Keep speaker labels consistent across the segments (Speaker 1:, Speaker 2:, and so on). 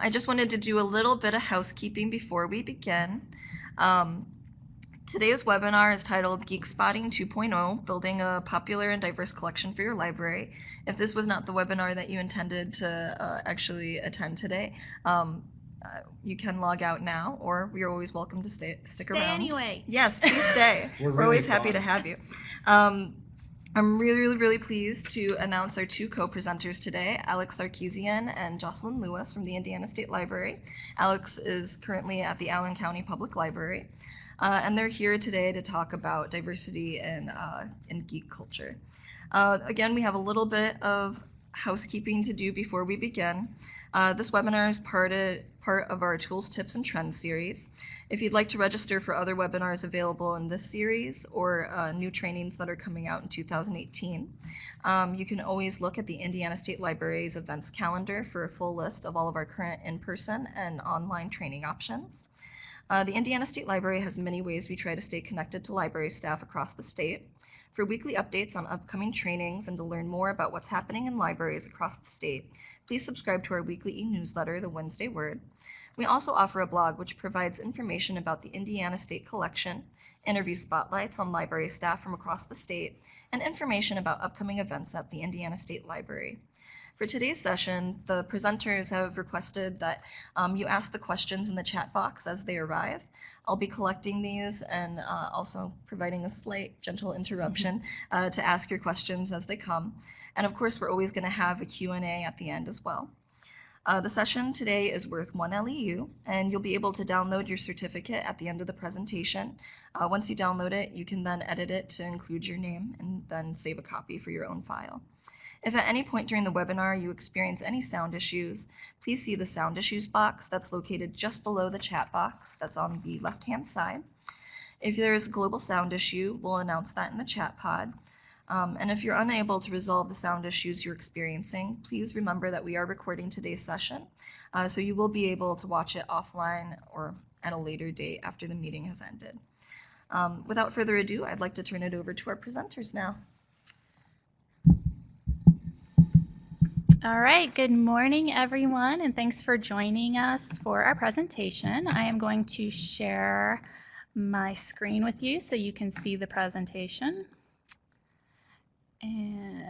Speaker 1: I just wanted to do a little bit of housekeeping before we begin. Today's webinar is titled Geekspotting 2.0, Building a Popular and Diverse Collection for Your Library. If this was not the webinar that you intended to actually attend today, you can log out now, or you're always welcome to stick around.
Speaker 2: Anyway.
Speaker 1: Yes, please stay. We're always happy to have you. I'm really pleased to announce our two co-presenters today, Alex Sarkissian and Jocelyn Lewis from the Indiana State Library. Alex is currently at the Allen County Public Library, and they're here today to talk about diversity in geek culture. Again, we have a little bit of housekeeping to do before we begin. This webinar is part of our Tools, Tips, and Trends series. If you'd like to register for other webinars available in this series or new trainings that are coming out in 2018, you can always look at the Indiana State Library's events calendar for a full list of all of our current in-person and online training options. The Indiana State Library has many ways we try to stay connected to library staff across the state. For weekly updates on upcoming trainings and to learn more about what's happening in libraries across the state, please subscribe to our weekly e-newsletter, The Wednesday Word. We also offer a blog which provides information about the Indiana State Collection, interview spotlights on library staff from across the state, and information about upcoming events at the Indiana State Library. For today's session, the presenters have requested that you ask the questions in the chat box as they arrive. I'll be collecting these and also providing a slight gentle interruption to ask your questions as they come. And of course, we're always going to have a Q&A at the end as well. The session today is worth 1 LEU, and you'll be able to download your certificate at the end of the presentation. Once you download it, you can then edit it to include your name and then save a copy for your own file. If at any point during the webinar you experience any sound issues, please see the sound issues box that's located just below the chat box that's on the left-hand side. If there is a global sound issue, we'll announce that in the chat pod. And if you're unable to resolve the sound issues you're experiencing, please remember that we are recording today's session, so you will be able to watch it offline or at a later date after the meeting has ended. Without further ado, I'd like to turn it over to our presenters now.
Speaker 2: All right, good morning, everyone, and thanks for joining us for our presentation. I am going to share my screen with you so you can see the presentation. And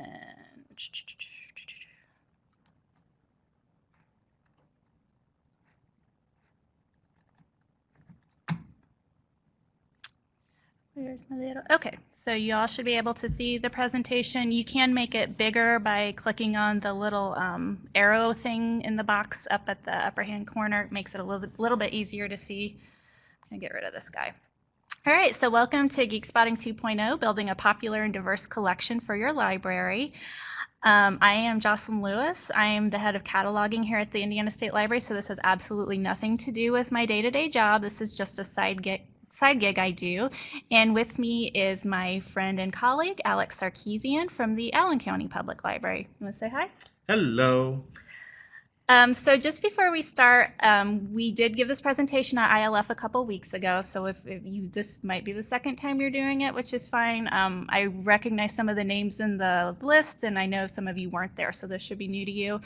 Speaker 2: where's my little, okay, so you all should be able to see the presentation. You can make it bigger by clicking on the little arrow thing in the box up at the upper hand corner. It makes it a little bit easier to see. I'm gonna get rid of this guy. All right, so welcome to Geekspotting 2.0, Building a Popular and Diverse Collection for Your Library. I am Jocelyn Lewis. I am the head of cataloging here at the Indiana State Library, so this has absolutely nothing to do with my day-to-day job. This is just a side gig I do. And with me is my friend and colleague, Alex Sarkissian from the Allen County Public Library. You want to say hi?
Speaker 3: Hello.
Speaker 2: So just before we start, we did give this presentation at ILF a couple weeks ago, so if this might be the second time you're doing it, which is fine. I recognize some of the names in the list, and I know some of you weren't there, so this should be new to you.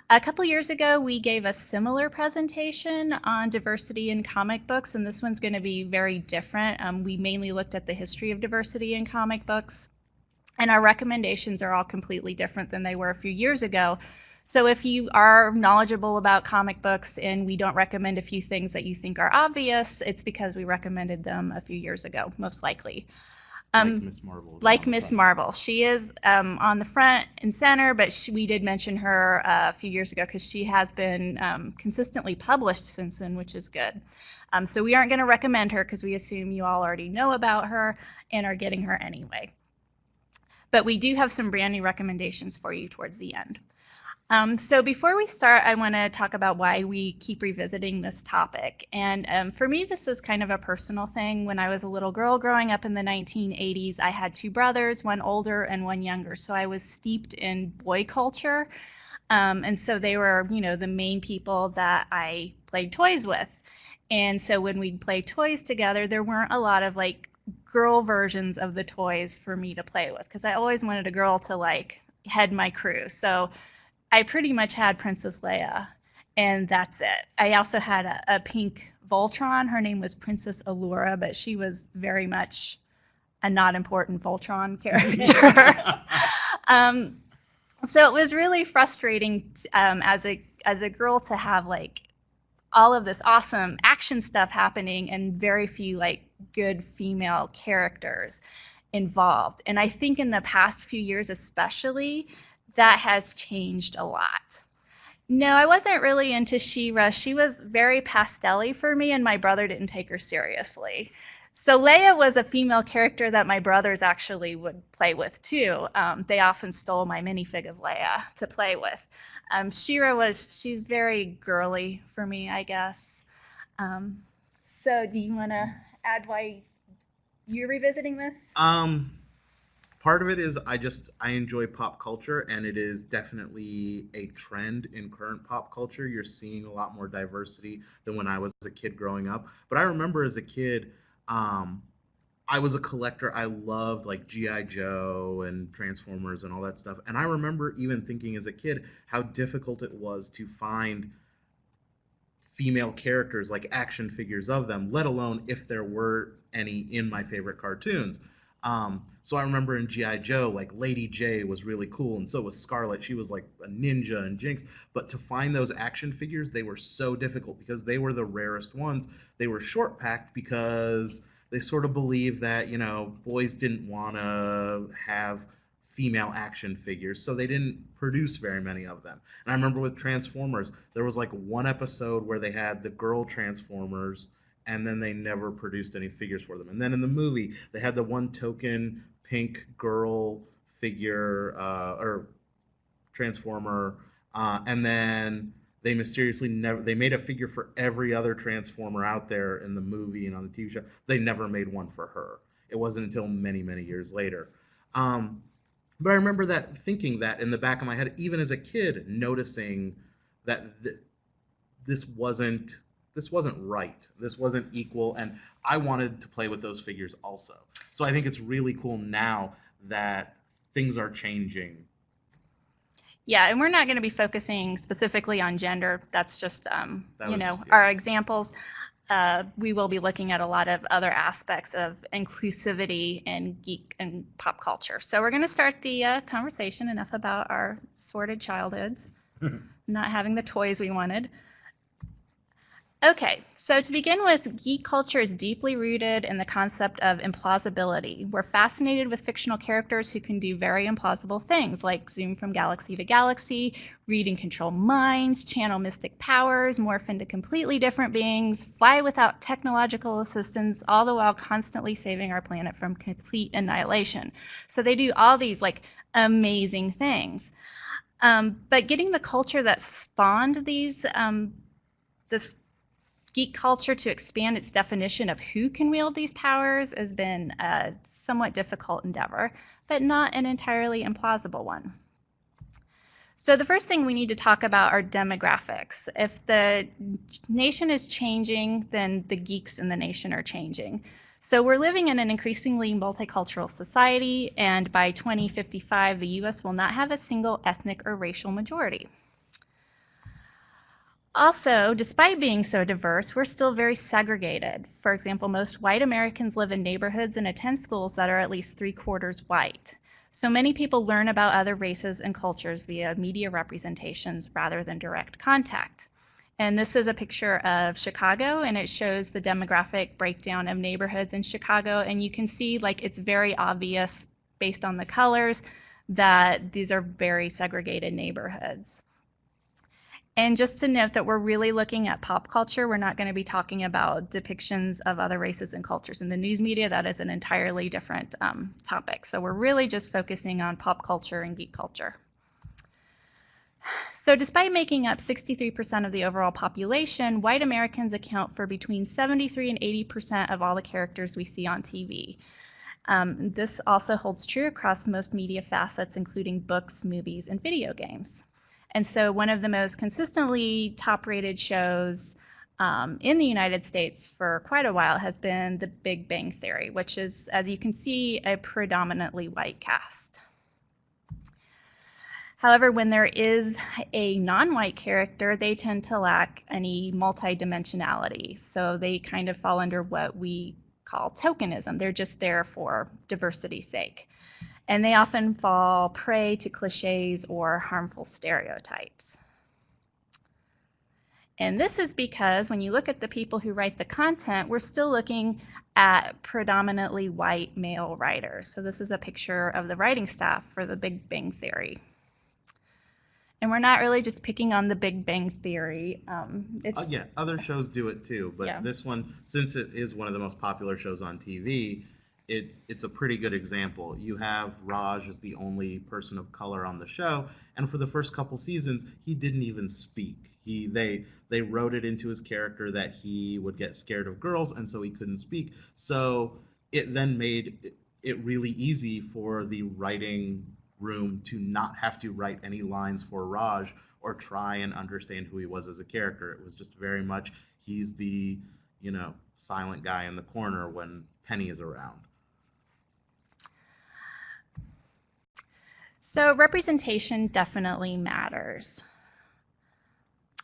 Speaker 2: A couple years ago, we gave a similar presentation on diversity in comic books, and this one's going to be very different. We mainly looked at the history of diversity in comic books, and our recommendations are all completely different than they were a few years ago. So if you are knowledgeable about comic books and we don't recommend a few things that you think are obvious, it's because we recommended them a few years ago, most likely.
Speaker 3: Like Miss Marvel.
Speaker 2: Like Miss Marvel. She is on the front and center, but we did mention her a few years ago because she has been consistently published since then, which is good. So we aren't going to recommend her because we assume you all already know about her and are getting her anyway. But we do have some brand new recommendations for you towards the end. So before we start, I want to talk about why we keep revisiting this topic. And for me, this is kind of a personal thing. When I was a little girl growing up in the 1980s, I had two brothers, one older and one younger. So I was steeped in boy culture. And so they were, you know, the main people that I played toys with. And so when we'd play toys together, there weren't a lot of like girl versions of the toys for me to play with because I always wanted a girl to like head my crew. So I pretty much had Princess Leia, and that's it. I also had a pink Voltron. Her name was Princess Allura, but she was very much a not important Voltron character. So it was really frustrating as a girl to have like all of this awesome action stuff happening and very few like good female characters involved. And I think in the past few years especially, that has changed a lot. No, I wasn't really into She-Ra. She was very pastel-y for me, and my brother didn't take her seriously. So Leia was a female character that my brothers actually would play with too. They often stole my minifig of Leia to play with. She-Ra she's very girly for me, I guess. So do you want to add why you're revisiting this?
Speaker 3: Part of it is I enjoy pop culture, and it is definitely a trend in current pop culture. You're seeing a lot more diversity than when I was a kid growing up. But I remember as a kid, I was a collector. I loved like G.I. Joe and Transformers and all that stuff. And I remember even thinking as a kid how difficult it was to find female characters, like action figures of them, let alone if there were any in my favorite cartoons. So I remember in G.I. Joe, like Lady J was really cool, and so was Scarlet. She was like a ninja and Jinx. But to find those action figures, they were so difficult because they were the rarest ones. They were short packed because they sort of believed that, you know, boys didn't want to have female action figures, so they didn't produce very many of them. And I remember with Transformers, there was like one episode where they had the girl Transformers, and then they never produced any figures for them. And then in the movie, they had the one token pink girl figure or Transformer, and then they mysteriously they made a figure for every other Transformer out there in the movie and on the TV show. They never made one for her. It wasn't until many, many years later. But I remember that thinking that in the back of my head, even as a kid, noticing that this wasn't right. This wasn't equal, and I wanted to play with those figures also. So I think it's really cool now that things are changing.
Speaker 2: Yeah, and we're not going to be focusing specifically on gender. That's just, our examples. We will be looking at a lot of other aspects of inclusivity in geek and pop culture. So we're going to start the conversation. Enough about our sordid childhoods, not having the toys we wanted. Okay, so to begin with, geek culture is deeply rooted in the concept of implausibility. We're fascinated with fictional characters who can do very implausible things, like zoom from galaxy to galaxy, read and control minds, channel mystic powers, morph into completely different beings, fly without technological assistance, all the while constantly saving our planet from complete annihilation. So they do all these like amazing things. But getting the culture that spawned these, this geek culture to expand its definition of who can wield these powers has been a somewhat difficult endeavor, but not an entirely implausible one. So the first thing we need to talk about are demographics. If the nation is changing, then the geeks in the nation are changing. So we're living in an increasingly multicultural society, and by 2055, the US will not have a single ethnic or racial majority. Also, despite being so diverse, we're still very segregated. For example, most white Americans live in neighborhoods and attend schools that are at least 3/4 white. So many people learn about other races and cultures via media representations rather than direct contact. And this is a picture of Chicago, and it shows the demographic breakdown of neighborhoods in Chicago. And you can see, like, it's very obvious based on the colors that these are very segregated neighborhoods. And just to note that we're really looking at pop culture. We're not going to be talking about depictions of other races and cultures in the news media. That is an entirely different topic. So we're really just focusing on pop culture and geek culture. So despite making up 63% of the overall population, white Americans account for between 73 and 80% of all the characters we see on TV. This also holds true across most media facets, including books, movies, and video games. And so one of the most consistently top-rated shows in the United States for quite a while has been The Big Bang Theory, which is, as you can see, a predominantly white cast. However, when there is a non-white character, they tend to lack any multidimensionality. So they kind of fall under what we call tokenism. They're just there for diversity's sake. And they often fall prey to cliches or harmful stereotypes. And this is because when you look at the people who write the content, we're still looking at predominantly white male writers. So this is a picture of the writing staff for The Big Bang Theory. And we're not really just picking on The Big Bang Theory.
Speaker 3: Yeah, other shows do it too, but
Speaker 2: yeah.
Speaker 3: This one, since it is one of the most popular shows on TV, it's a pretty good example. You have Raj as the only person of color on the show, and for the first couple seasons, he didn't even speak. They wrote it into his character that he would get scared of girls, and so he couldn't speak. So it then made it really easy for the writing room to not have to write any lines for Raj or try and understand who he was as a character. It was just very much he's the, silent guy in the corner when Penny is around.
Speaker 2: So representation definitely matters.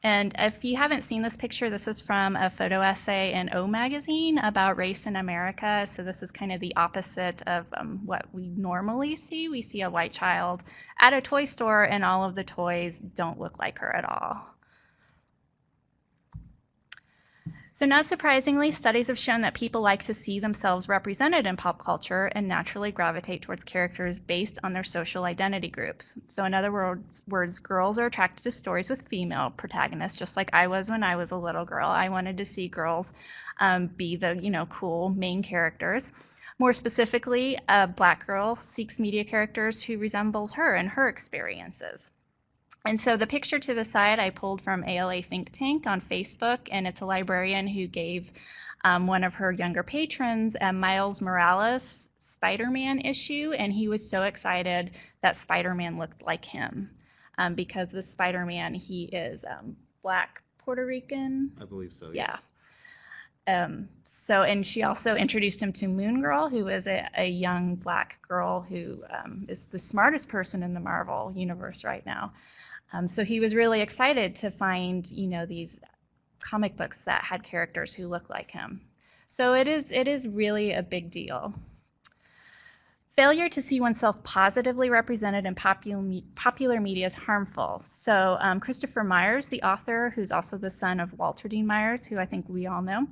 Speaker 2: And if you haven't seen this picture, this is from a photo essay in O Magazine about race in America. So this is kind of the opposite of what we normally see. We see a white child at a toy store and all of the toys don't look like her at all. So not surprisingly, studies have shown that people like to see themselves represented in pop culture and naturally gravitate towards characters based on their social identity groups. So in other words, girls are attracted to stories with female protagonists, just like I was when I was a little girl. I wanted to see girls be the, cool main characters. More specifically, a Black girl seeks media characters who resembles her and her experiences. And so the picture to the side I pulled from ALA Think Tank on Facebook, and it's a librarian who gave one of her younger patrons a Miles Morales Spider-Man issue, and he was so excited that Spider-Man looked like him because the Spider-Man, he is Black Puerto Rican.
Speaker 3: I believe so,
Speaker 2: yeah.
Speaker 3: Yes.
Speaker 2: And she also introduced him to Moon Girl, who is a young Black girl who is the smartest person in the Marvel universe right now. So he was really excited to find, these comic books that had characters who look like him. So it is really a big deal. Failure to see oneself positively represented in popular media is harmful. So Christopher Myers, the author, who's also the son of Walter Dean Myers, who I think we all know,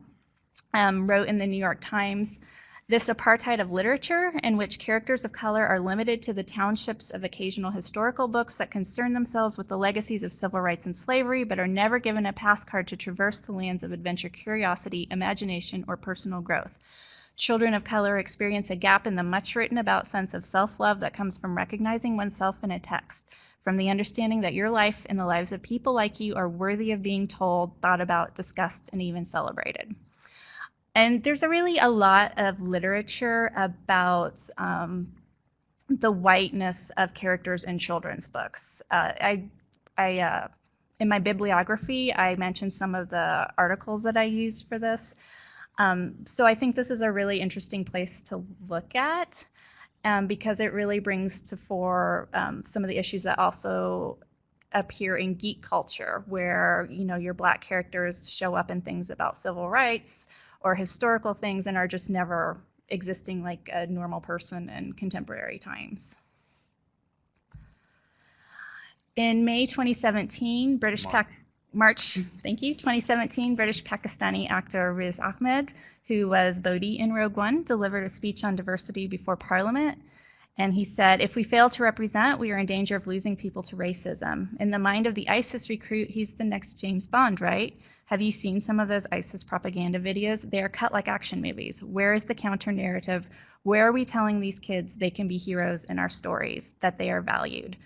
Speaker 2: wrote in the New York Times, "This apartheid of literature, in which characters of color are limited to the townships of occasional historical books that concern themselves with the legacies of civil rights and slavery, but are never given a pass card to traverse the lands of adventure, curiosity, imagination, or personal growth. Children of color experience a gap in the much written about sense of self-love that comes from recognizing oneself in a text, from the understanding that your life and the lives of people like you are worthy of being told, thought about, discussed, and even celebrated." And there's really a lot of literature about the whiteness of characters in children's books. In my bibliography, I mentioned some of the articles that I used for this. So I think this is a really interesting place to look at because it really brings to fore some of the issues that also appear in geek culture, where your Black characters show up in things about civil rights or historical things and are just never existing like a normal person in contemporary times. In May 2017, March, thank you, 2017, British Pakistani actor Riz Ahmed, who was Bodhi in Rogue One, delivered a speech on diversity before Parliament. And he said, "If we fail to represent, we are in danger of losing people to racism. In the mind of the ISIS recruit, he's the next James Bond, right? Have you seen some of those ISIS propaganda videos? They are cut like action movies. Where is the counter narrative? Where are we telling these kids they can be heroes in our stories, that they are valued?"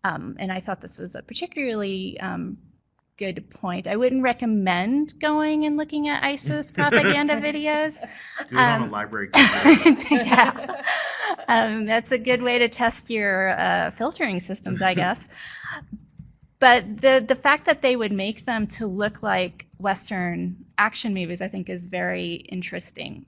Speaker 2: And I thought this was a particularly good point. I wouldn't recommend going and looking at ISIS propaganda videos.
Speaker 3: Do it on a library computer.
Speaker 2: Yeah. That's a good way to test your filtering systems, I guess. But the fact that they would make them to look like Western action movies, I think, is very interesting.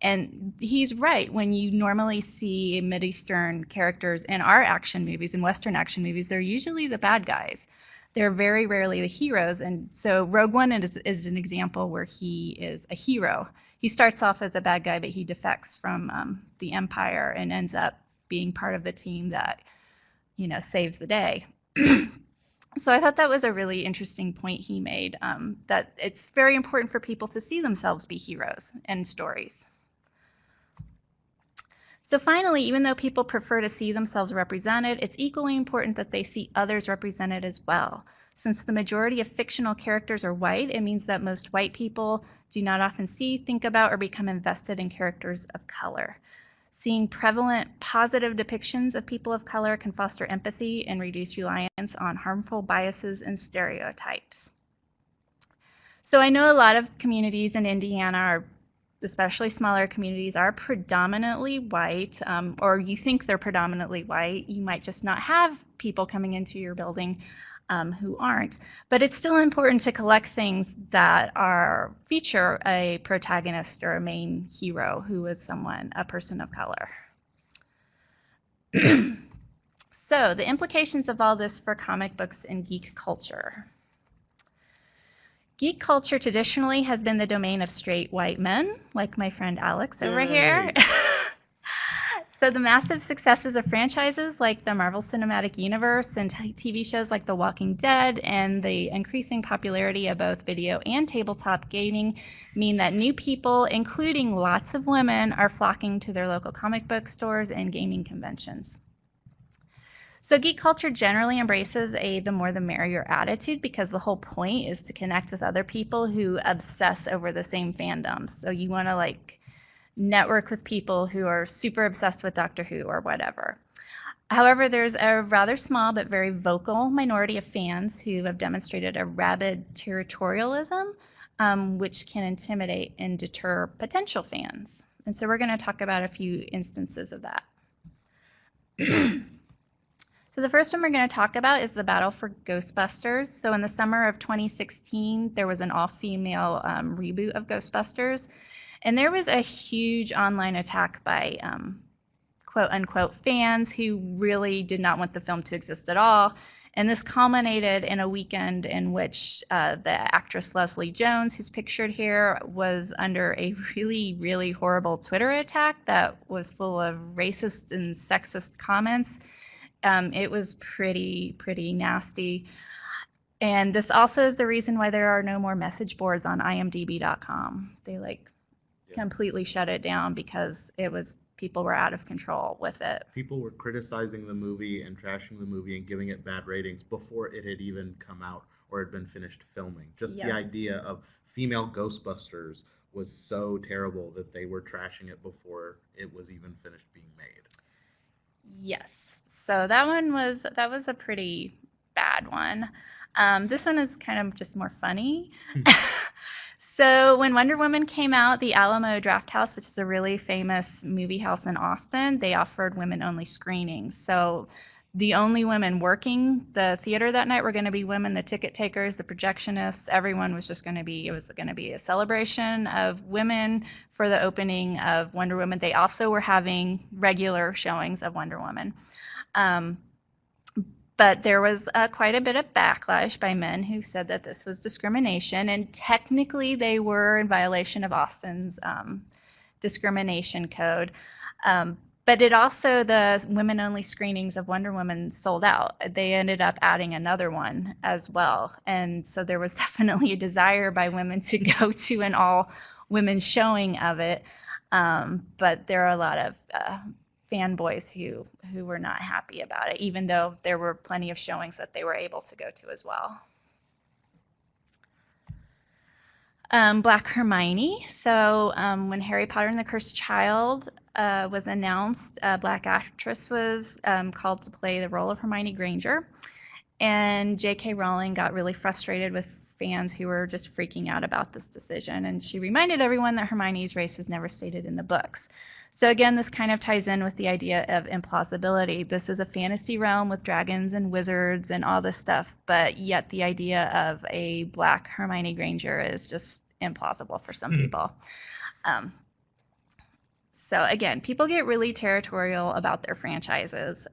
Speaker 2: And he's right. When you normally see Mideastern characters in our action movies, in Western action movies, they're usually the bad guys. They're very rarely the heroes. And so Rogue One is an example where he is a hero. He starts off as a bad guy, but he defects from the Empire and ends up being part of the team that, saves the day. So I thought that was a really interesting point he made, that it's very important for people to see themselves be heroes in stories. So finally, even though people prefer to see themselves represented, it's equally important that they see others represented as well. Since the majority of fictional characters are white, it means that most white people do not often see, think about, or become invested in characters of color. Seeing prevalent positive depictions of people of color can foster empathy and reduce reliance on harmful biases and stereotypes. So I know a lot of communities in Indiana, are, especially smaller communities, are predominantly white, or you think they're predominantly white. You might just not have people coming into your building who aren't. But it's still important to collect things that feature a protagonist or a main hero who is a person of color. So the implications of all this for comic books and geek culture. Geek culture traditionally has been the domain of straight white men, like my friend Alex over here. So the massive successes of franchises like the Marvel Cinematic Universe and TV shows like The Walking Dead and the increasing popularity of both video and tabletop gaming mean that new people, including lots of women, are flocking to their local comic book stores and gaming conventions. So geek culture generally embraces a the more the merrier attitude, because the whole point is to connect with other people who obsess over the same fandoms. So you want to network with people who are super obsessed with Doctor Who or whatever. However, there's a rather small but very vocal minority of fans who have demonstrated a rabid territorialism, which can intimidate and deter potential fans. And so we're going to talk about a few instances of that. So the first one we're going to talk about is the battle for Ghostbusters. So in the summer of 2016, there was an all-female reboot of Ghostbusters. And there was a huge online attack by quote-unquote fans who really did not want the film to exist at all. And this culminated in a weekend in which the actress Leslie Jones, who's pictured here, was under a really, really horrible Twitter attack that was full of racist and sexist comments. It was pretty nasty. And this also is the reason why there are no more message boards on imdb.com. They completely shut it down because people were out of control with it.
Speaker 3: People were criticizing the movie and trashing the movie and giving it bad ratings before it had even come out or had been finished filming. Just the idea of female Ghostbusters was so terrible that they were trashing it before it was even finished being made.
Speaker 2: Yes. So that was a pretty bad one. This one is kind of just more funny. So when Wonder Woman came out, the Alamo Drafthouse, which is a really famous movie house in Austin, they offered women-only screenings. So the only women working the theater that night were going to be women, the ticket takers, the projectionists. Everyone was just going to be, it was going to be a celebration of women for the opening of Wonder Woman. They also were having regular showings of Wonder Woman. But there was quite a bit of backlash by men who said that this was discrimination, and technically they were in violation of Austin's discrimination code. But it also, the women-only screenings of Wonder Woman sold out. They ended up adding another one as well. And so there was definitely a desire by women to go to an all-women showing of it. But there are a lot of fanboys who were not happy about it, even though there were plenty of showings that they were able to go to as well. Black Hermione. So when Harry Potter and the Cursed Child was announced, a black actress was called to play the role of Hermione Granger. And J.K. Rowling got really frustrated with fans who were just freaking out about this decision. And she reminded everyone that Hermione's race is never stated in the books. So again, this kind of ties in with the idea of implausibility. This is a fantasy realm with dragons and wizards and all this stuff, but yet the idea of a black Hermione Granger is just implausible for some people. So again, people get really territorial about their franchises,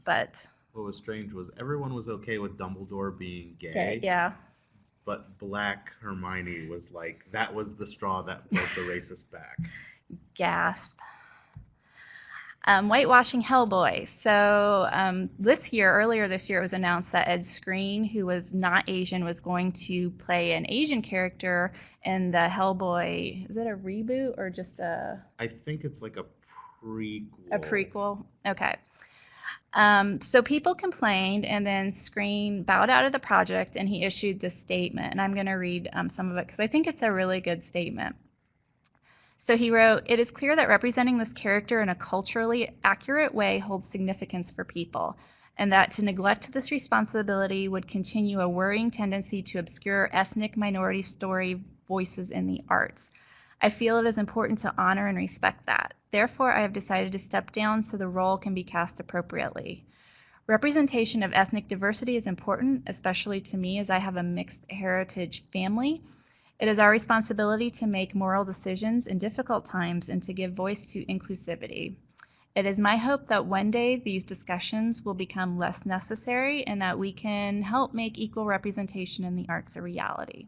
Speaker 2: but
Speaker 3: What was strange was everyone was okay with Dumbledore being gay.
Speaker 2: okay, yeah.
Speaker 3: But Black Hermione was like, that was the straw that broke the racist back.
Speaker 2: Gasp. Whitewashing Hellboy. So earlier this year, it was announced that Ed Skrein, who was not Asian, was going to play an Asian character in the Hellboy. Is it a reboot or just a?
Speaker 3: I think it's like a prequel.
Speaker 2: A prequel? Okay. So people complained, and then Skrein bowed out of the project, and he issued this statement. And I'm going to read some of it because I think it's a really good statement. So he wrote, "It is clear that representing this character in a culturally accurate way holds significance for people, and that to neglect this responsibility would continue a worrying tendency to obscure ethnic minority story voices in the arts. I feel it is important to honor and respect that. Therefore, I have decided to step down so the role can be cast appropriately. Representation of ethnic diversity is important, especially to me as I have a mixed heritage family. It is our responsibility to make moral decisions in difficult times and to give voice to inclusivity. It is my hope that one day these discussions will become less necessary and that we can help make equal representation in the arts a reality."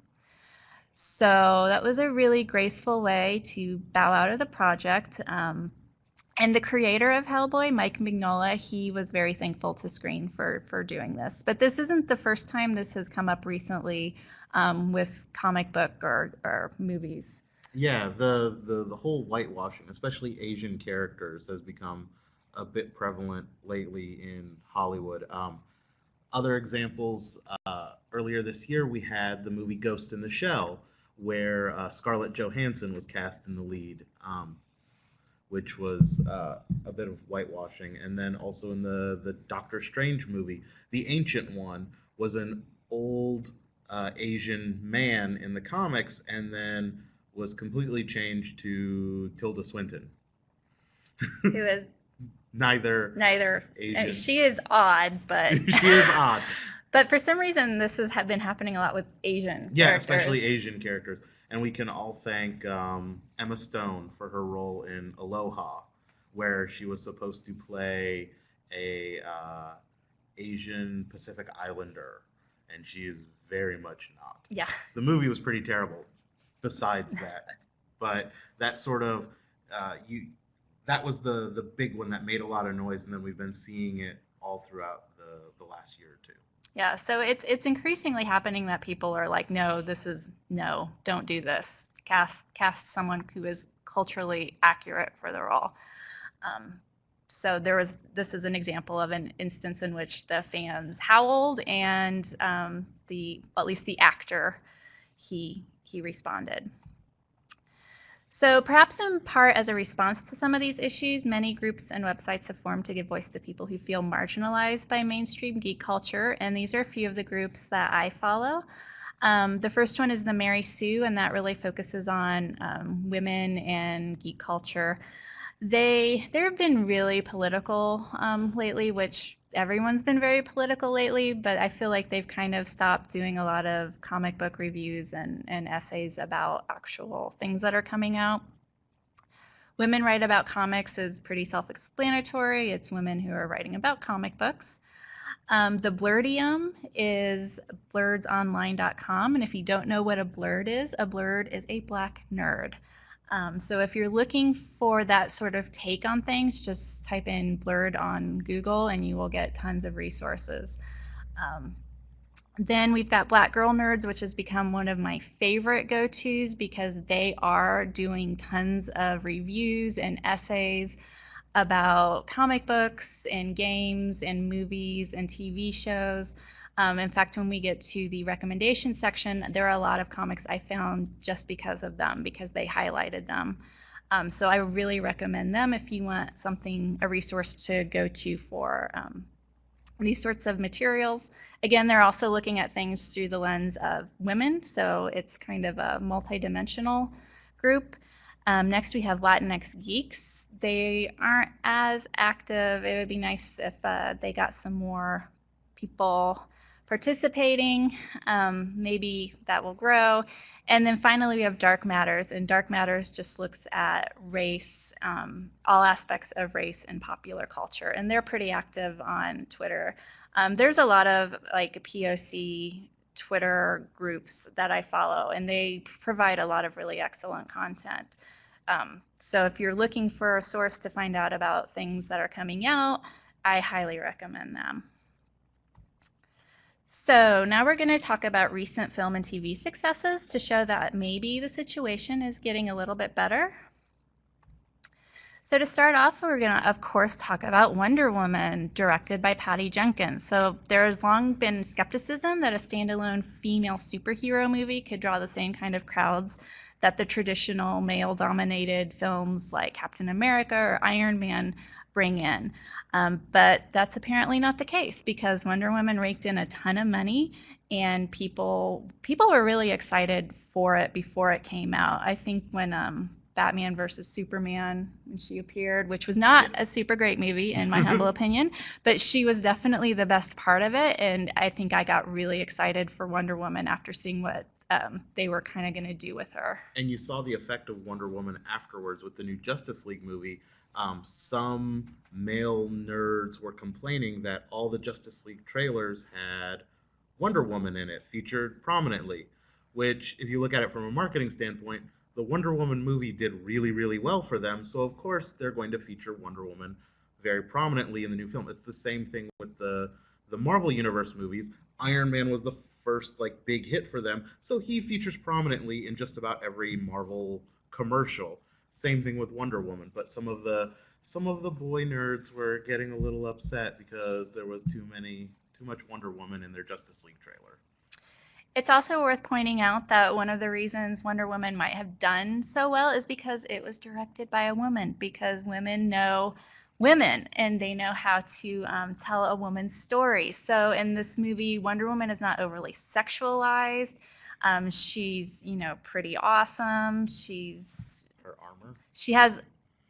Speaker 2: So that was a really graceful way to bow out of the project. And the creator of Hellboy, Mike Mignola, he was very thankful to Skrein for doing this. But this isn't the first time this has come up recently with comic book or movies.
Speaker 3: Yeah, the whole whitewashing, especially Asian characters, has become a bit prevalent lately in Hollywood. Other examples, earlier this year we had the movie Ghost in the Shell, where Scarlett Johansson was cast in the lead, which was a bit of whitewashing. And then also in the Doctor Strange movie, the Ancient One was an old Asian man in the comics and then was completely changed to Tilda Swinton.
Speaker 2: Who is
Speaker 3: neither Asian.
Speaker 2: She is odd, but
Speaker 3: she is odd.
Speaker 2: But for some reason, this has been happening a lot with Asian
Speaker 3: Yeah,
Speaker 2: characters.
Speaker 3: especially Asian characters. And we can all thank Emma Stone for her role in Aloha, where she was supposed to play a Asian Pacific Islander, and she is very much not.
Speaker 2: Yeah.
Speaker 3: The movie was pretty terrible besides that. But that sort of, that was the big one that made a lot of noise, and then we've been seeing it all throughout the last year or two.
Speaker 2: Yeah, so it's increasingly happening that people are like, no, don't do this. Cast someone who is culturally accurate for the role. So this is an example of an instance in which the fans howled, and at least the actor, he responded. So perhaps in part as a response to some of these issues, many groups and websites have formed to give voice to people who feel marginalized by mainstream geek culture, and these are a few of the groups that I follow. The first one is the Mary Sue, and that really focuses on women and geek culture. They've been really political lately, which everyone's been very political lately, but I feel like they've kind of stopped doing a lot of comic book reviews and essays about actual things that are coming out. Women Write About Comics is pretty self-explanatory. It's women who are writing about comic books. The Blurdium is blurdsonline.com, and if you don't know what a blurd is a black nerd. So if you're looking for that sort of take on things, just type in blurred on Google and you will get tons of resources. Then we've got Black Girl Nerds, which has become one of my favorite go-tos because they are doing tons of reviews and essays about comic books and games and movies and TV shows. In fact, when we get to the recommendation section, there are a lot of comics I found just because of them, because they highlighted them. So I really recommend them if you want a resource to go to for these sorts of materials. Again, they're also looking at things through the lens of women, so it's kind of a multidimensional group. Next, we have Latinx Geeks. They aren't as active. It would be nice if they got some more people participating. Maybe that will grow. And then finally, we have Dark Matters, and Dark Matters just looks at race, all aspects of race in popular culture, and they're pretty active on Twitter. There's a lot of like POC Twitter groups that I follow, and they provide a lot of really excellent content. So if you're looking for a source to find out about things that are coming out, I highly recommend them. So now we're going to talk about recent film and TV successes to show that maybe the situation is getting a little bit better. So to start off, we're going to, of course, talk about Wonder Woman, directed by Patty Jenkins. So there has long been skepticism that a standalone female superhero movie could draw the same kind of crowds that the traditional male-dominated films like Captain America or Iron Man bring in. But that's apparently not the case, because Wonder Woman raked in a ton of money, and people were really excited for it before it came out. I think when Batman versus Superman, when she appeared, which was not a super great movie in my humble opinion, but she was definitely the best part of it, and I think I got really excited for Wonder Woman after seeing what they were kind of going to do with her.
Speaker 3: And you saw the effect of Wonder Woman afterwards with the new Justice League movie. Some male nerds were complaining that all the Justice League trailers had Wonder Woman in it, featured prominently, which, if you look at it from a marketing standpoint, the Wonder Woman movie did really, really well for them, so of course they're going to feature Wonder Woman very prominently in the new film. It's the same thing with the Marvel Universe movies. Iron Man was the first big hit for them, so he features prominently in just about every Marvel commercial. Same thing with Wonder Woman, but some of the boy nerds were getting a little upset because there was too much Wonder Woman in their Justice League trailer.
Speaker 2: It's also worth pointing out that one of the reasons Wonder Woman might have done so well is because it was directed by a woman, because women know women and they know how to tell a woman's story. So in this movie, Wonder Woman is not overly sexualized. She's, pretty awesome.
Speaker 3: Her armor.
Speaker 2: She has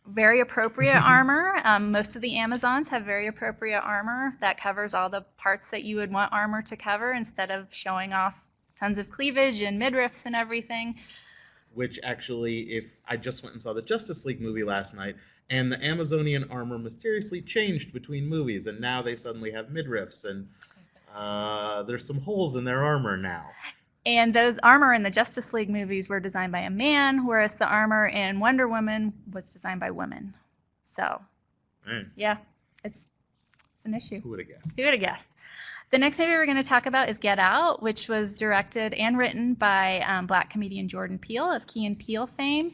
Speaker 2: very appropriate armor. Most of the Amazons have very appropriate armor that covers all the parts that you would want armor to cover, instead of showing off tons of cleavage and midriffs and everything.
Speaker 3: Which actually, if I just went and saw the Justice League movie last night, and the Amazonian armor mysteriously changed between movies, and now they suddenly have midriffs, and there's some holes in their armor now.
Speaker 2: And those armor in the Justice League movies were designed by a man, whereas the armor in Wonder Woman was designed by women. So, yeah, it's an issue.
Speaker 3: Who would have guessed?
Speaker 2: Who would have guessed? The next movie we're going to talk about is Get Out, which was directed and written by Black comedian Jordan Peele of Key and Peele fame.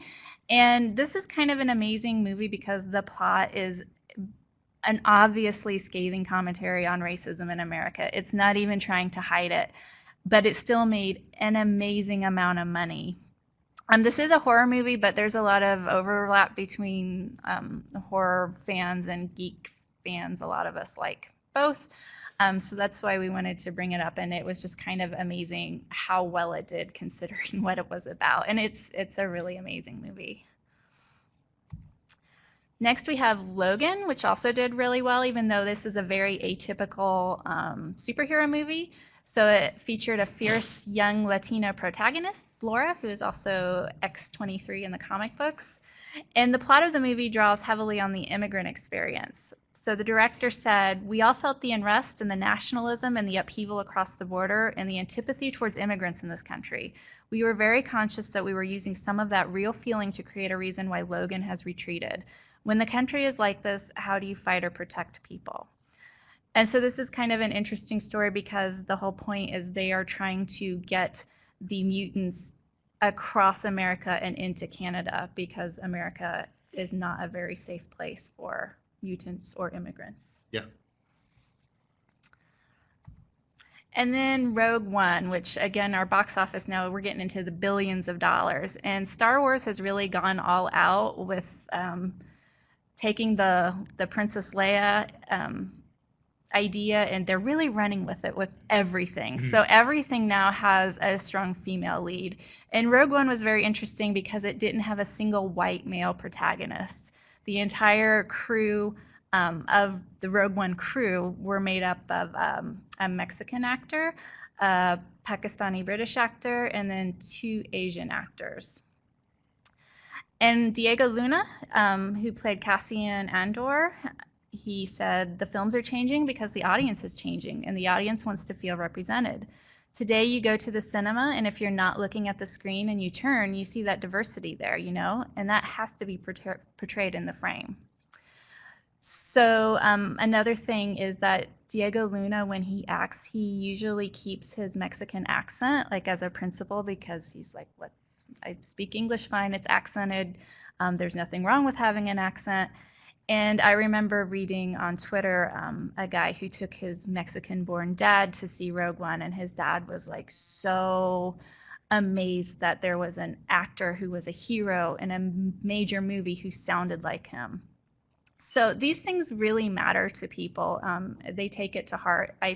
Speaker 2: And this is kind of an amazing movie because the plot is an obviously scathing commentary on racism in America. It's not even trying to hide it, but it still made an amazing amount of money. This is a horror movie, but there's a lot of overlap between horror fans and geek fans. A lot of us like both. So that's why we wanted to bring it up, and it was just kind of amazing how well it did considering what it was about. And it's a really amazing movie. Next we have Logan, which also did really well, even though this is a very atypical superhero movie. So it featured a fierce young Latina protagonist, Laura, who is also X-23 in the comic books. And the plot of the movie draws heavily on the immigrant experience. So the director said, "We all felt the unrest and the nationalism and the upheaval across the border and the antipathy towards immigrants in this country. We were very conscious that we were using some of that real feeling to create a reason why Logan has retreated. When the country is like this, how do you fight or protect people?" And so this is kind of an interesting story because the whole point is they are trying to get the mutants across America and into Canada because America is not a very safe place for mutants or immigrants.
Speaker 3: Yeah.
Speaker 2: And then Rogue One, which again, our box office now, we're getting into the billions of dollars. And Star Wars has really gone all out with taking the Princess Leia idea, and they're really running with it with everything. Mm-hmm. So everything now has a strong female lead. And Rogue One was very interesting because it didn't have a single white male protagonist. The entire crew of the Rogue One crew were made up of a Mexican actor, a Pakistani British actor, and then 2 Asian actors. And Diego Luna, who played Cassian Andor, he said, "The films are changing because the audience is changing, and the audience wants to feel represented. Today you go to the cinema, and if you're not looking at the screen and you turn, you see that diversity there, and that has to be portrayed in the frame." So another thing is that Diego Luna, when he acts, he usually keeps his Mexican accent, like as a principle, because he's like, "What? I speak English fine, it's accented. There's nothing wrong with having an accent." And I remember reading on Twitter a guy who took his Mexican-born dad to see Rogue One, and his dad was like so amazed that there was an actor who was a hero in a major movie who sounded like him. So these things really matter to people. They take it to heart. I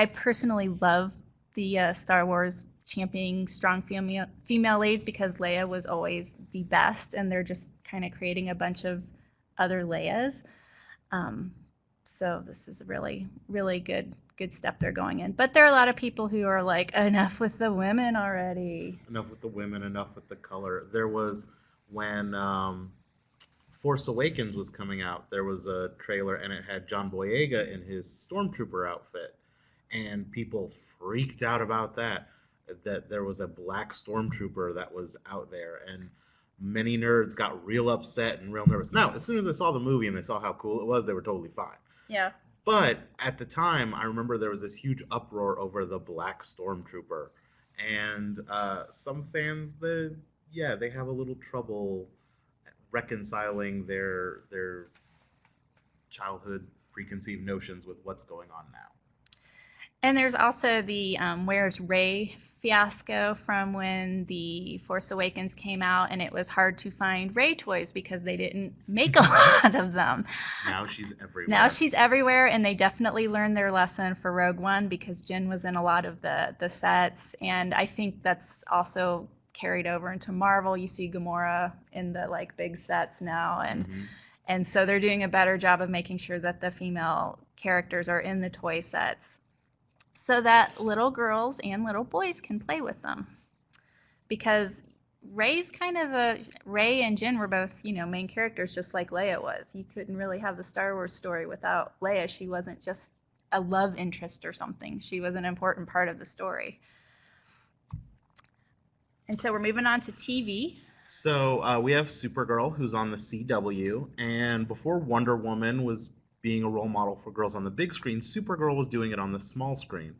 Speaker 2: personally love the Star Wars championing strong female leads because Leia was always the best, and they're just kind of creating a bunch of other Leias. So this is a really, really good step they're going in. But there are a lot of people who are like, enough with the women already.
Speaker 3: Enough with the women, enough with the color. There was, when Force Awakens was coming out, there was a trailer and it had John Boyega in his Stormtrooper outfit. And people freaked out about that there was a black Stormtrooper that was out there. And many nerds got real upset and real nervous. Now, as soon as they saw the movie and they saw how cool it was, they were totally fine.
Speaker 2: Yeah.
Speaker 3: But at the time, I remember there was this huge uproar over the black Stormtrooper. And some fans, they have a little trouble reconciling their childhood preconceived notions with what's going on now.
Speaker 2: And there's also the Where's Rey fiasco from when the Force Awakens came out, and it was hard to find Rey toys because they didn't make a lot of them.
Speaker 3: Now she's everywhere.
Speaker 2: Now she's everywhere, and they definitely learned their lesson for Rogue One because Jyn was in a lot of the sets, and I think that's also carried over into Marvel. You see Gamora in the big sets now, and so they're doing a better job of making sure that the female characters are in the toy sets, so that little girls and little boys can play with them. Because Rey and Jyn were both, main characters just like Leia was. You couldn't really have the Star Wars story without Leia. She wasn't just a love interest or something. She was an important part of the story. And so we're moving on to TV.
Speaker 3: So we have Supergirl, who's on the CW, and before Wonder Woman was being a role model for girls on the big screen, Supergirl was doing it on the small screen.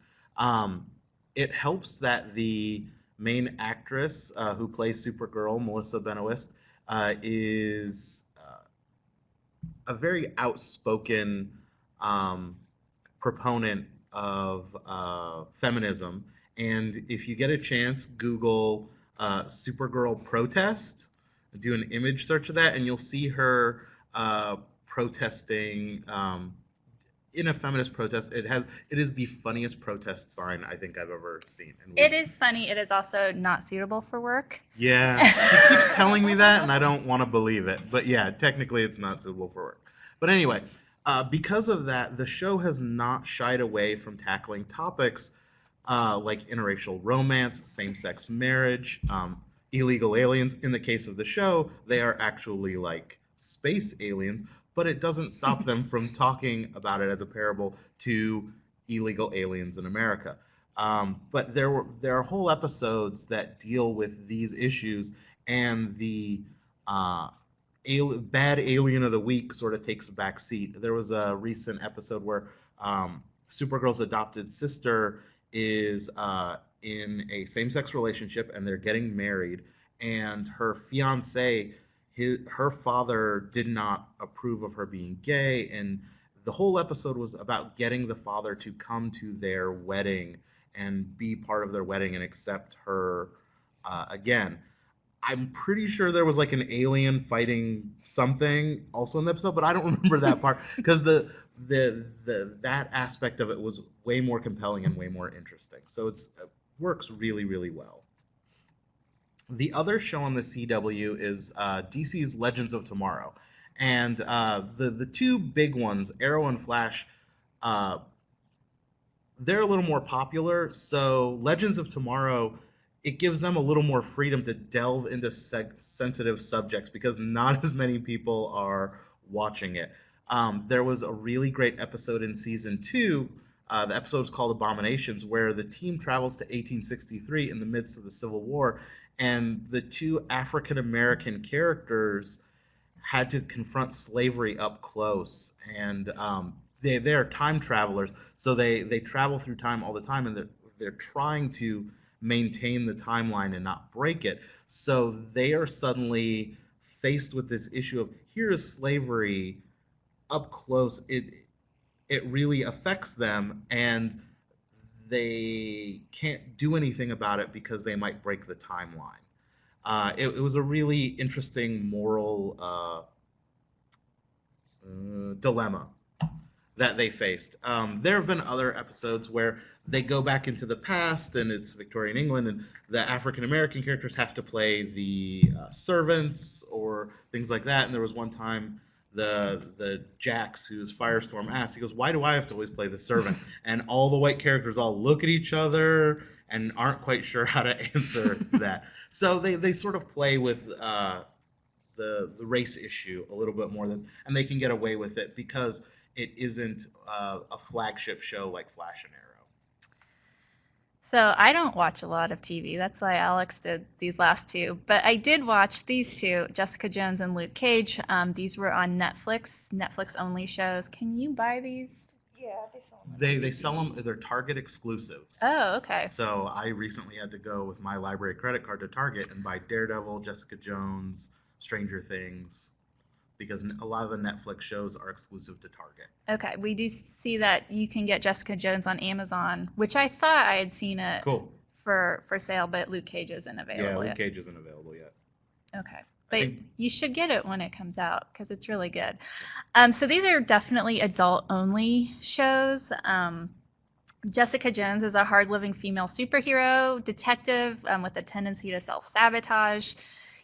Speaker 3: It helps that the main actress who plays Supergirl, Melissa Benoist, is a very outspoken proponent of feminism. And if you get a chance, Google Supergirl protest, do an image search of that, and you'll see her protesting in a feminist protest. It is the funniest protest sign I think I've ever seen. And
Speaker 2: it is funny. It is also not suitable for work.
Speaker 3: Yeah, she keeps telling me that, and I don't want to believe it. But yeah, technically it's not suitable for work. But anyway, because of that, the show has not shied away from tackling topics like interracial romance, same-sex marriage, illegal aliens. In the case of the show, they are actually like space aliens, but it doesn't stop them from talking about it as a parable to illegal aliens in America. But there are whole episodes that deal with these issues, and the bad alien of the week sort of takes a back seat. There was a recent episode where Supergirl's adopted sister is in a same-sex relationship, and they're getting married, and her fiance, her father did not approve of her being gay, and the whole episode was about getting the father to come to their wedding and be part of their wedding and accept her again. I'm pretty sure there was like an alien fighting something also in the episode, but I don't remember that part because that aspect of it was way more compelling and way more interesting. So it works really, really well. The other show on the CW is DC's Legends of Tomorrow. And the two big ones, Arrow and Flash, they're a little more popular. So Legends of Tomorrow, it gives them a little more freedom to delve into sensitive subjects because not as many people are watching it. There was a really great episode in season 2. The episode is called Abominations, where the team travels to 1863 in the midst of the Civil War, and the two African American characters had to confront slavery up close. And they are time travelers, so they travel through time all the time, and they're trying to maintain the timeline and not break it. So they are suddenly faced with this issue of, here is slavery up close. It really affects them, and they can't do anything about it because they might break the timeline. It was a really interesting moral dilemma that they faced. There have been other episodes where they go back into the past, and it's Victorian England, and the African American characters have to play the servants or things like that. And there was one time the Jax, who's Firestorm, asked, he goes, "Why do I have to always play the servant?" And all the white characters all look at each other and aren't quite sure how to answer that. So they sort of play with the race issue a little bit more and they can get away with it because it isn't a flagship show like Flash and Arrow.
Speaker 2: So I don't watch a lot of TV. That's why Alex did these last two. But I did watch these two, Jessica Jones and Luke Cage. These were on Netflix only shows. Can you buy these?
Speaker 1: Yeah, they sell them.
Speaker 3: They sell them. They're Target exclusives.
Speaker 2: Oh, okay.
Speaker 3: So I recently had to go with my library credit card to Target and buy Daredevil, Jessica Jones, Stranger Things, because a lot of the Netflix shows are exclusive to Target.
Speaker 2: Okay, we do see that you can get Jessica Jones on Amazon, which I thought I had seen it for sale, but Luke Cage isn't available
Speaker 3: Luke Cage isn't available yet.
Speaker 2: Okay, but you should get it when it comes out because it's really good. So these are definitely adult-only shows. Jessica Jones is a hard-living female superhero detective with a tendency to self-sabotage.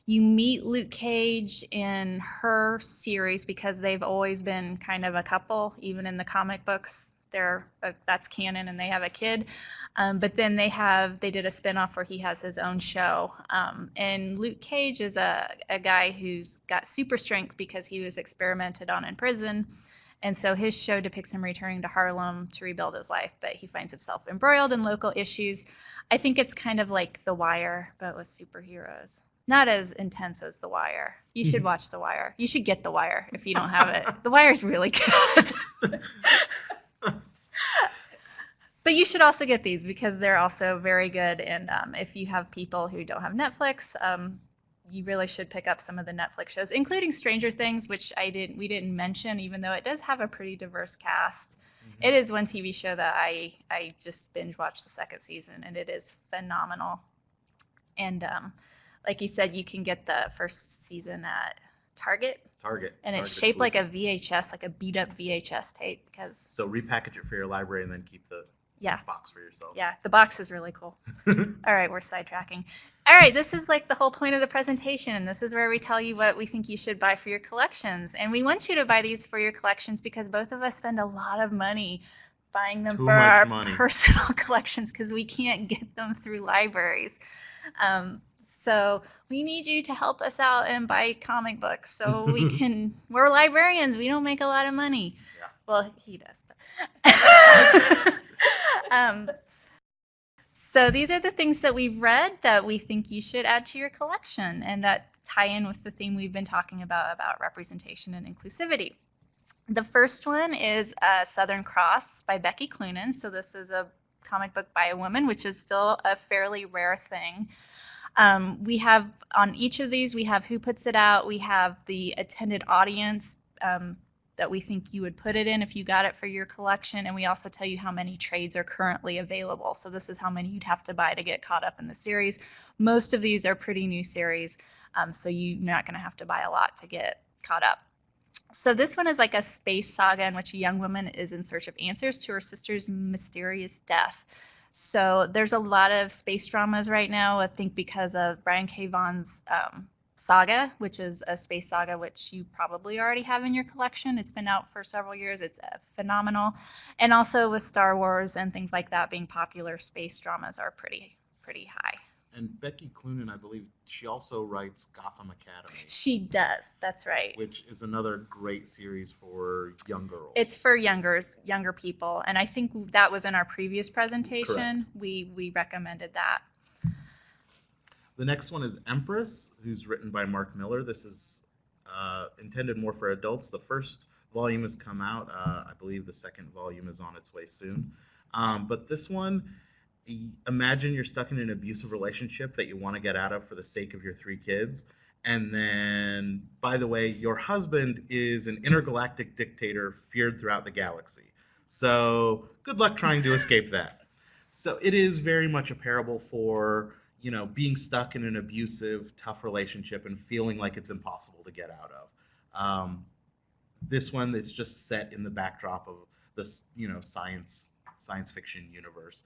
Speaker 2: You meet Luke Cage in her series because they've always been kind of a couple, even in the comic books. That's canon, and they have a kid. But then they did a spinoff where he has his own show. And Luke Cage is a guy who's got super strength because he was experimented on in prison. And so his show depicts him returning to Harlem to rebuild his life, but he finds himself embroiled in local issues. I think it's kind of like The Wire, but with superheroes. Not as intense as The Wire. You should watch The Wire. You should get The Wire if you don't have it. The Wire's really good. But you should also get these because they're also very good. And if you have people who don't have Netflix, you really should pick up some of the Netflix shows, including Stranger Things, which we didn't mention, even though it does have a pretty diverse cast. Mm-hmm. It is one TV show that I just binge watched the second season, and it is phenomenal. And like you said, you can get the first season at Target. And it's shaped like a VHS, like a beat up VHS tape. So
Speaker 3: repackage it for your library and then keep the box for yourself.
Speaker 2: Yeah, the box is really cool. All right, we're sidetracking. All right, this is like the whole point of the presentation, and this is where we tell you what we think you should buy for your collections. And we want you to buy these for your collections because both of us spend a lot of money buying them for our personal collections because we can't get them through libraries. So we need you to help us out and buy comic books so we're librarians. We don't make a lot of money.
Speaker 3: Yeah.
Speaker 2: Well, he does. But so these are the things that we've read that we think you should add to your collection and that tie in with the theme we've been talking about representation and inclusivity. The first one is Southern Cross by Becky Cloonan. So this is a comic book by a woman, which is still a fairly rare thing. We have on each of these, we have who puts it out, we have the attended audience that we think you would put it in if you got it for your collection, and we also tell you how many trades are currently available. So this is how many you'd have to buy to get caught up in the series. Most of these are pretty new series, so you're not going to have to buy a lot to get caught up. So this one is like a space saga in which a young woman is in search of answers to her sister's mysterious death. So there's a lot of space dramas right now, I think because of Brian K. Vaughan's Saga, which is a space saga, which you probably already have in your collection. It's been out for several years. It's phenomenal. And also with Star Wars and things like that being popular, space dramas are pretty high.
Speaker 3: And Becky Cloonan, I believe, she also writes Gotham Academy.
Speaker 2: She does. That's right.
Speaker 3: Which is another great series for young girls.
Speaker 2: It's for younger people, and I think that was in our previous presentation.
Speaker 3: Correct.
Speaker 2: We recommended that.
Speaker 3: The next one is Empress, who's written by Mark Miller. This is intended more for adults. The first volume has come out. I believe the second volume is on its way soon. But this one, imagine you're stuck in an abusive relationship that you want to get out of for the sake of your 3 kids. And then, by the way, your husband is an intergalactic dictator feared throughout the galaxy. So good luck trying to escape that. So it is very much a parable for, you know, being stuck in an abusive, tough relationship and feeling like it's impossible to get out of. This one is just set in the backdrop of this, you know, science fiction universe.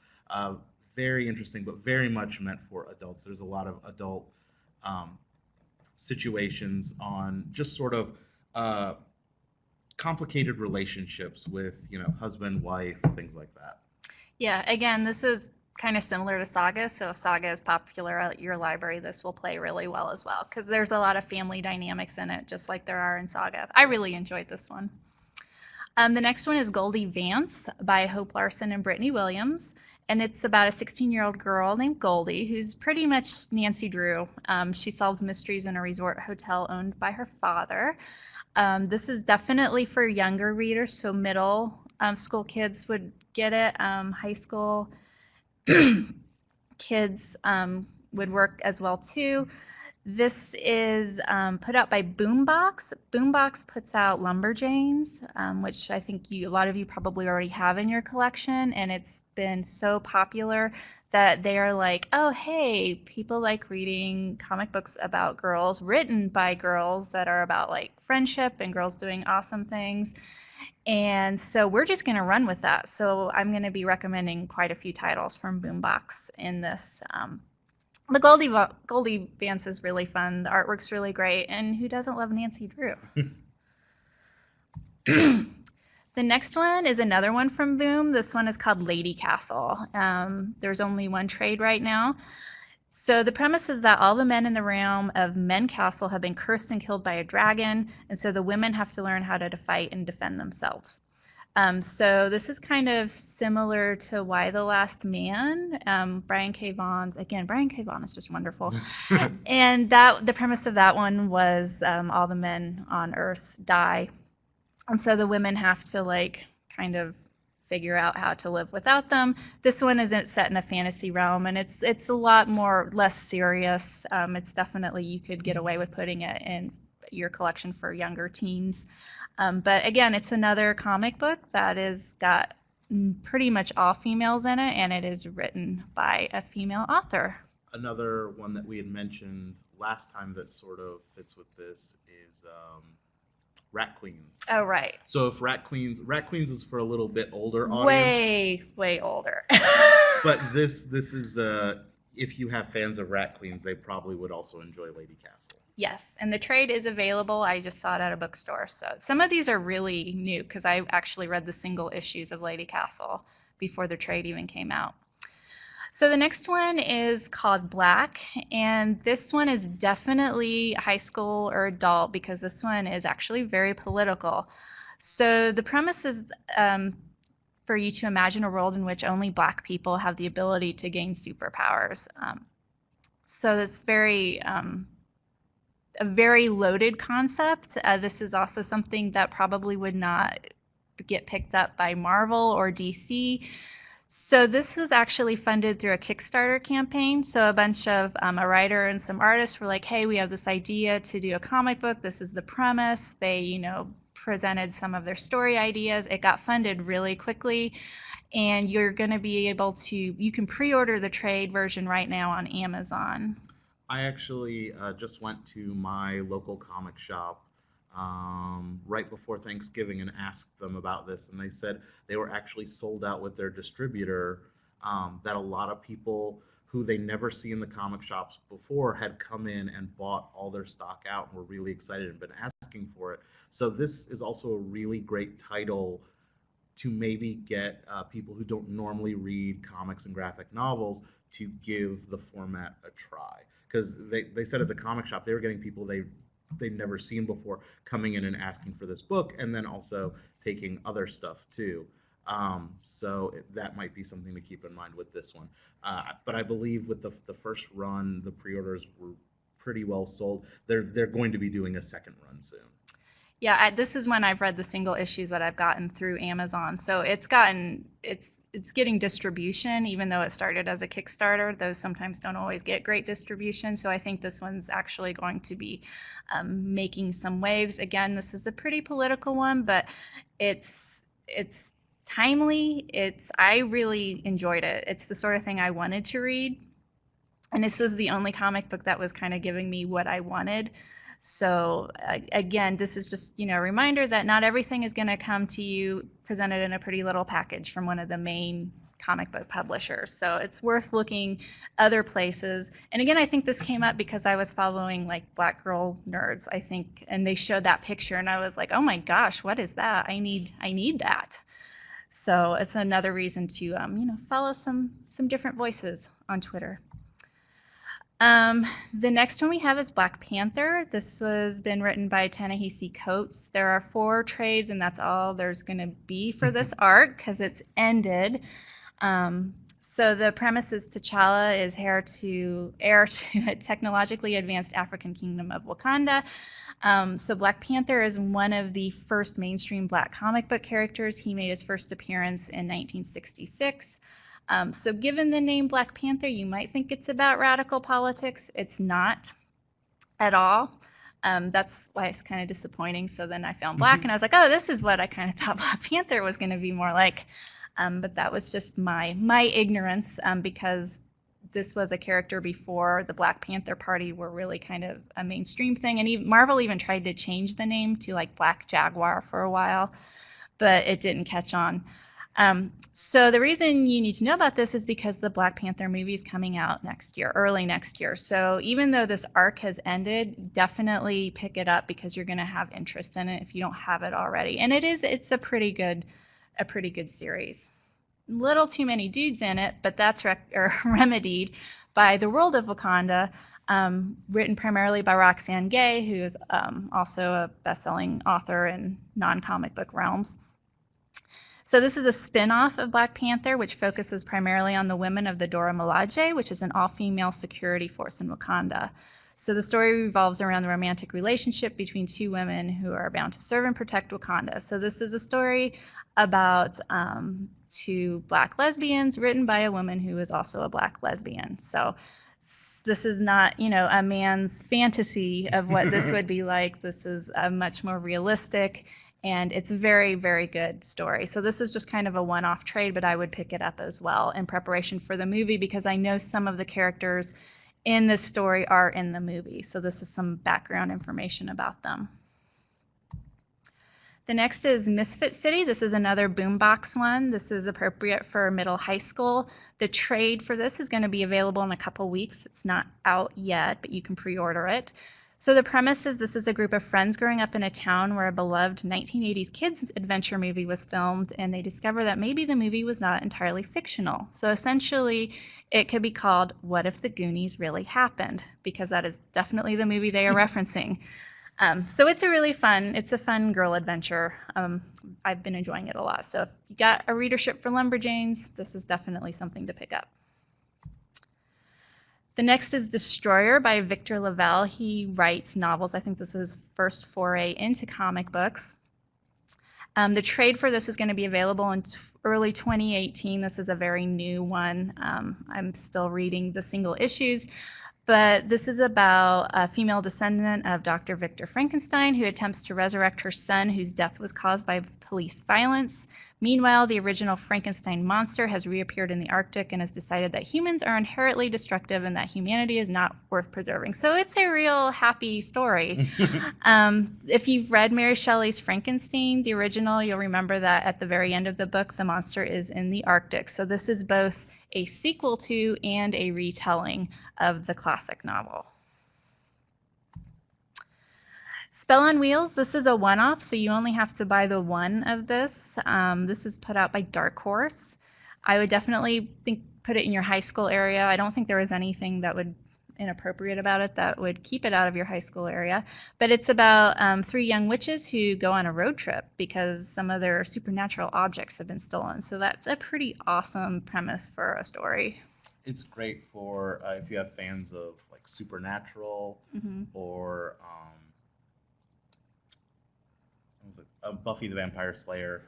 Speaker 3: Very interesting, but very much meant for adults. There's a lot of adult situations on just sort of complicated relationships with, you know, husband, wife, things like that.
Speaker 2: Yeah, again, this is kind of similar to Saga. So if Saga is popular at your library, this will play really well as well, because there's a lot of family dynamics in it, just like there are in Saga. I really enjoyed this one. The next one is Goldie Vance by Hope Larsen and Brittney Williams. And it's about a 16-year-old girl named Goldie who's pretty much Nancy Drew. She solves mysteries in a resort hotel owned by her father. This is definitely for younger readers, so middle school kids would get it. High school kids would work as well too. This is put out by Boombox. Boombox puts out Lumberjanes, which I think a lot of you probably already have in your collection, and it's been so popular that they are like, oh, hey, people like reading comic books about girls written by girls that are about like friendship and girls doing awesome things. And so we're just going to run with that. So I'm going to be recommending quite a few titles from Boombox in this. The Goldie Vance is really fun. The artwork's really great. And who doesn't love Nancy Drew? The next one is another one from Boom. This one is called Lady Castle. There's only one trade right now. So the premise is that all the men in the realm of Men Castle have been cursed and killed by a dragon, and so the women have to learn how to fight and defend themselves. So this is kind of similar to Why the Last Man. Brian K. Vaughan's, again, Brian K. Vaughan is just wonderful. And the premise of that one was all the men on Earth die. And so the women have to like kind of figure out how to live without them. This one isn't set in a fantasy realm, and it's a lot less serious. It's definitely, you could get away with putting it in your collection for younger teens. But again, it's another comic book that is got pretty much all females in it, and it is written by a female author.
Speaker 3: Another one that we had mentioned last time that sort of fits with this is Rat Queens.
Speaker 2: Oh, right.
Speaker 3: So if Rat Queens is for a little bit older audience.
Speaker 2: Way older.
Speaker 3: But this is if you have fans of Rat Queens, they probably would also enjoy Lady Castle.
Speaker 2: Yes, and the trade is available. I just saw it at a bookstore. So some of these are really new because I actually read the single issues of Lady Castle before the trade even came out. So the next one is called Black, and this one is definitely high school or adult because this one is actually very political. So the premise is for you to imagine a world in which only Black people have the ability to gain superpowers. So it's a very loaded concept. This is also something that probably would not get picked up by Marvel or DC. So this was actually funded through a Kickstarter campaign. So a bunch of a writer and some artists were like, hey, we have this idea to do a comic book. This is the premise. They, presented some of their story ideas. It got funded really quickly. And you're going to be able to, you can pre-order the trade version right now on Amazon.
Speaker 3: I actually just went to my local comic shop right before Thanksgiving and asked them about this, and they said they were actually sold out with their distributor, that a lot of people who they never see in the comic shops before had come in and bought all their stock out and were really excited and been asking for it. So this is also a really great title to maybe get people who don't normally read comics and graphic novels to give the format a try. Because they said at the comic shop they were getting people they'd never seen before coming in and asking for this book, and then also taking other stuff too. So that might be something to keep in mind with this one. But I believe with the first run, the pre-orders were pretty well sold. They're going to be doing a second run soon.
Speaker 2: Yeah, this is when I've read the single issues that I've gotten through Amazon. So it's getting distribution, even though it started as a Kickstarter. Those sometimes don't always get great distribution. So I think this one's actually going to be making some waves. Again, this is a pretty political one, but it's timely. I really enjoyed it. It's the sort of thing I wanted to read. And this was the only comic book that was kind of giving me what I wanted. So again, this is just, a reminder that not everything is going to come to you presented in a pretty little package from one of the main comic book publishers. So it's worth looking other places. And again, I think this came up because I was following like Black Girl Nerds, I think, and they showed that picture and I was like, oh my gosh, what is that? I need that. So it's another reason to follow some different voices on Twitter. The next one we have is Black Panther. This was been written by Ta-Nehisi Coates. There are 4 trades, and that's all there's going to be for this arc because it's ended. So the premise is T'Challa is heir to a technologically advanced African kingdom of Wakanda. So Black Panther is one of the first mainstream Black comic book characters. He made his first appearance in 1966. So given the name Black Panther, you might think it's about radical politics. It's not at all. That's why it's kind of disappointing. So then I found Black and I was like, oh, this is what I kind of thought Black Panther was going to be more like. But that was just my ignorance because this was a character before the Black Panther Party were really kind of a mainstream thing. And Marvel even tried to change the name to like Black Jaguar for a while, but it didn't catch on. So the reason you need to know about this is because the Black Panther movie is coming out next year, early next year. So even though this arc has ended, definitely pick it up because you're going to have interest in it if you don't have it already. And it's a pretty good series. Little too many dudes in it, but that's remedied by The World of Wakanda, written primarily by Roxane Gay, who is also a best-selling author in non-comic book realms. So this is a spin-off of Black Panther, which focuses primarily on the women of the Dora Milaje, which is an all-female security force in Wakanda. So the story revolves around the romantic relationship between 2 women who are bound to serve and protect Wakanda. So this is a story about 2 Black lesbians written by a woman who is also a Black lesbian. So this is not, a man's fantasy of what this would be like. This is a much more realistic, and it's a very, very good story. So this is just kind of a one-off trade, but I would pick it up as well in preparation for the movie because I know some of the characters in this story are in the movie. So this is some background information about them. The next is Misfit City. This is another boombox one. This is appropriate for middle high school. The trade for this is going to be available in a couple weeks. It's not out yet, but you can pre-order it. So the premise is this is a group of friends growing up in a town where a beloved 1980s kids adventure movie was filmed, and they discover that maybe the movie was not entirely fictional. So essentially, it could be called What If the Goonies Really Happened? Because that is definitely the movie they are referencing. So it's a fun girl adventure. I've been enjoying it a lot. So if you got a readership for Lumberjanes, this is definitely something to pick up. The next is Destroyer by Victor Lavelle. He writes novels. I think this is his first foray into comic books. The trade for this is going to be available in early 2018. This is a very new one. I'm still reading the single issues. But this is about a female descendant of Dr. Victor Frankenstein who attempts to resurrect her son whose death was caused by police violence. Meanwhile, the original Frankenstein monster has reappeared in the Arctic and has decided that humans are inherently destructive and that humanity is not worth preserving. So it's a real happy story. If you've read Mary Shelley's Frankenstein, the original, you'll remember that at the very end of the book, the monster is in the Arctic. So this is both a sequel to and a retelling of the classic novel. Spell on Wheels, this is a one-off, so you only have to buy the one of this. This is put out by Dark Horse. I would definitely put it in your high school area. I don't think there was anything that would inappropriate about it that would keep it out of your high school area. But it's about 3 young witches who go on a road trip because some of their supernatural objects have been stolen. So that's a pretty awesome premise for a story.
Speaker 3: It's great for if you have fans of like Supernatural or Buffy the Vampire Slayer,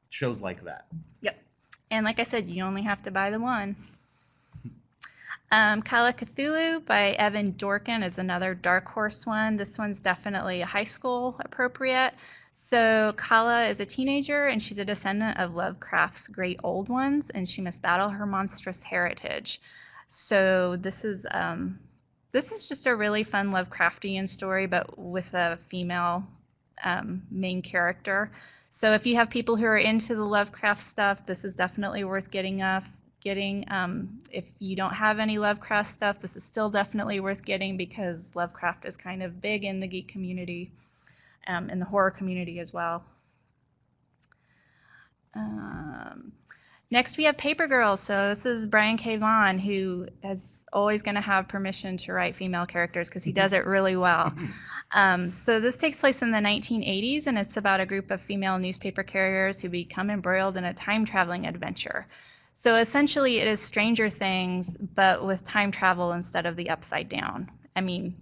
Speaker 3: shows like that.
Speaker 2: Yep. And like I said, you only have to buy the one. Kaila Cthulhu by Evan Dorkin is another Dark Horse one. This one's definitely a high school appropriate. So Kaila is a teenager and she's a descendant of Lovecraft's great old ones, and she must battle her monstrous heritage. So this is just a really fun Lovecraftian story, but with a female main character. So if you have people who are into the Lovecraft stuff, this is definitely worth getting. If you don't have any Lovecraft stuff, this is still definitely worth getting because Lovecraft is kind of big in the geek community, in the horror community as well. Next we have Paper Girls. So this is Brian K. Vaughan, who is always going to have permission to write female characters because he does it really well. So this takes place in the 1980s, and it's about a group of female newspaper carriers who become embroiled in a time-traveling adventure. So essentially it is Stranger Things, but with time travel instead of the upside down. I mean,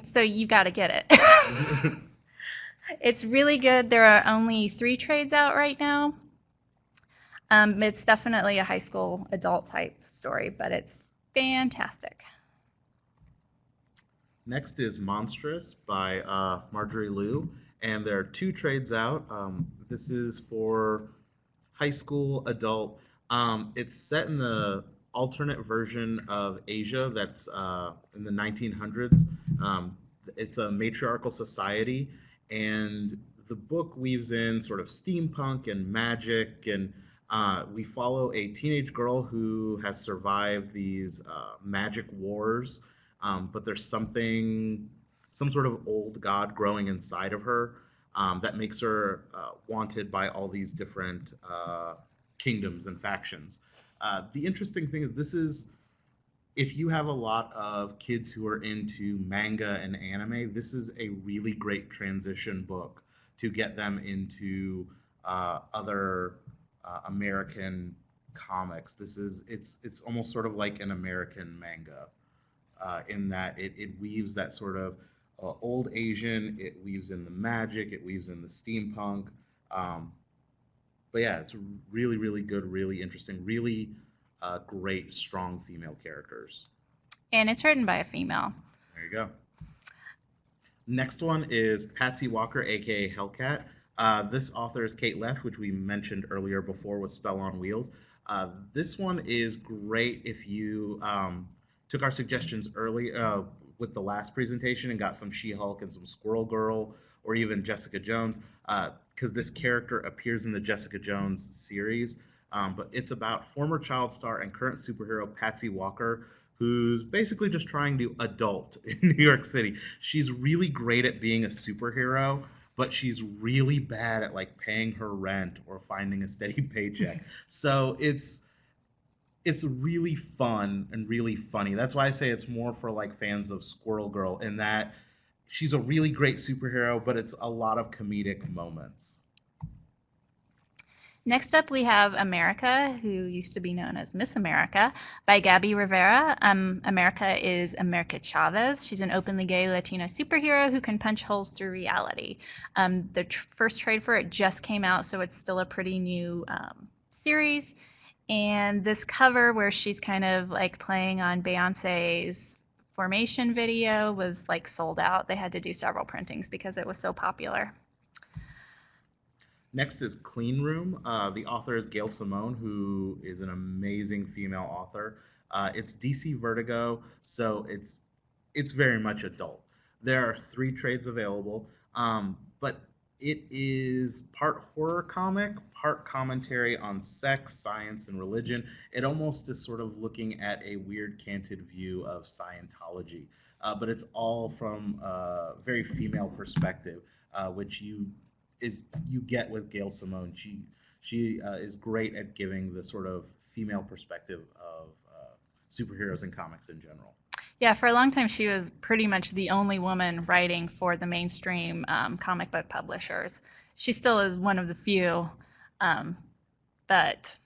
Speaker 2: so you got to get it. It's really good. There are only 3 trades out right now. It's definitely a high school adult type story, but it's fantastic.
Speaker 3: Next is Monstrous by Marjorie Liu, and there are 2 trades out. This is for high school adult. It's set in the alternate version of Asia that's in the 1900s. It's a matriarchal society, and the book weaves in sort of steampunk and magic, and we follow a teenage girl who has survived these magic wars, but there's some sort of old god growing inside of her that makes her wanted by all these different kingdoms and factions. The interesting thing is if you have a lot of kids who are into manga and anime, this is a really great transition book to get them into other American comics. It's almost sort of like an American manga in that it weaves that sort of old Asian, it weaves in the magic, it weaves in the steampunk. But yeah, it's really, really good, really interesting, really great, strong female characters.
Speaker 2: And it's written by a female.
Speaker 3: There you go. Next one is Patsy Walker, aka Hellcat. This author is Kate Leff, which we mentioned earlier before with Spell on Wheels. This one is great if you took our suggestions early with the last presentation and got some She-Hulk and some Squirrel Girl or even Jessica Jones, because this character appears in the Jessica Jones series. But it's about former child star and current superhero Patsy Walker, who's basically just trying to adult in New York City. She's really great at being a superhero, but she's really bad at like paying her rent or finding a steady paycheck. So it's really fun and really funny. That's why I say it's more for like fans of Squirrel Girl, in that she's a really great superhero, but it's a lot of comedic moments.
Speaker 2: Next up, we have America, who used to be known as Miss America, by Gabby Rivera. America is America Chavez. She's an openly gay Latina superhero who can punch holes through reality. The first trade for it just came out, so it's still a pretty new series. And this cover, where she's kind of like playing on Beyonce's Formation video, was like sold out. They had to do several printings because it was so popular.
Speaker 3: Next is Clean Room. The author is Gail Simone, who is an amazing female author. It's DC Vertigo, so it's very much adult. There are 3 trades available, but It is part horror comic, part commentary on sex, science, and religion. It almost is sort of looking at a weird canted view of Scientology, but it's all from a very female perspective, which you get with Gail Simone. She is great at giving the sort of female perspective of superheroes and comics in general.
Speaker 2: Yeah, for a long time she was pretty much the only woman writing for the mainstream comic book publishers. She still is one of the few, but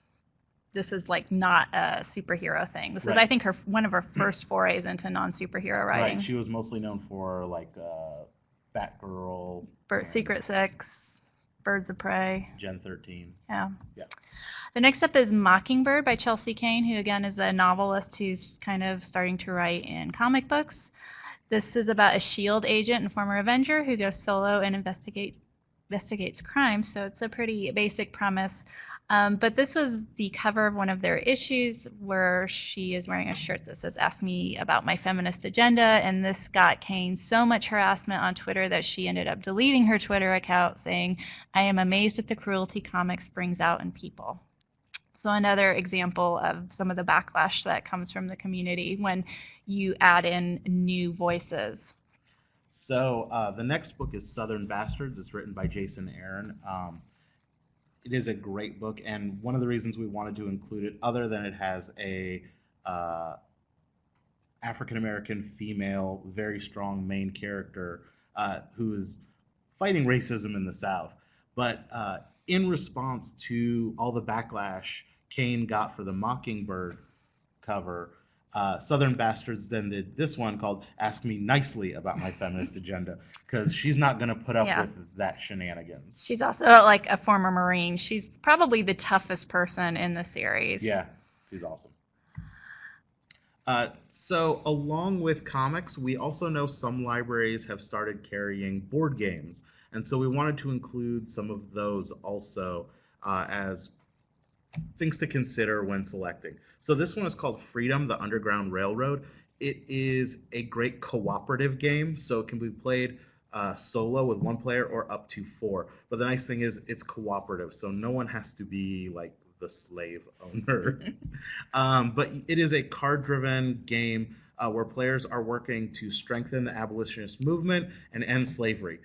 Speaker 2: this is like not a superhero thing. This is, I think, one of her first forays into non-superhero writing.
Speaker 3: Right, she was mostly known for like Batgirl,
Speaker 2: Secret Six, Birds of Prey,
Speaker 3: Gen 13.
Speaker 2: Yeah.
Speaker 3: Yeah.
Speaker 2: The next up is Mockingbird by Chelsea Cain, who again is a novelist who's kind of starting to write in comic books. This is about a S.H.I.E.L.D. agent and former Avenger who goes solo and investigates crime, so it's a pretty basic premise. But this was the cover of one of their issues where she is wearing a shirt that says, "Ask me about my feminist agenda," and this got Cain so much harassment on Twitter that she ended up deleting her Twitter account, saying, "I am amazed at the cruelty comics brings out in people." So another example of some of the backlash that comes from the community when you add in new voices.
Speaker 3: So the next book is Southern Bastards. It's written by Jason Aaron. It is a great book, and one of the reasons we wanted to include it, other than it has a African-American female, very strong main character who is fighting racism in the South, but in response to all the backlash Cain got for the Mockingbird cover, Southern Bastards then did this one called Ask Me Nicely About My Feminist Agenda, because she's not going to put up with that shenanigans.
Speaker 2: She's also like a former Marine. She's probably the toughest person in the series.
Speaker 3: Yeah, she's awesome. So along with comics, we also know some libraries have started carrying board games, and so we wanted to include some of those also as things to consider when selecting. So this one is called Freedom, the Underground Railroad. It is a great cooperative game, so it can be played solo with one player or up to 4. But the nice thing is it's cooperative, so no one has to be like the slave owner. But it is a card-driven game where players are working to strengthen the abolitionist movement and end slavery.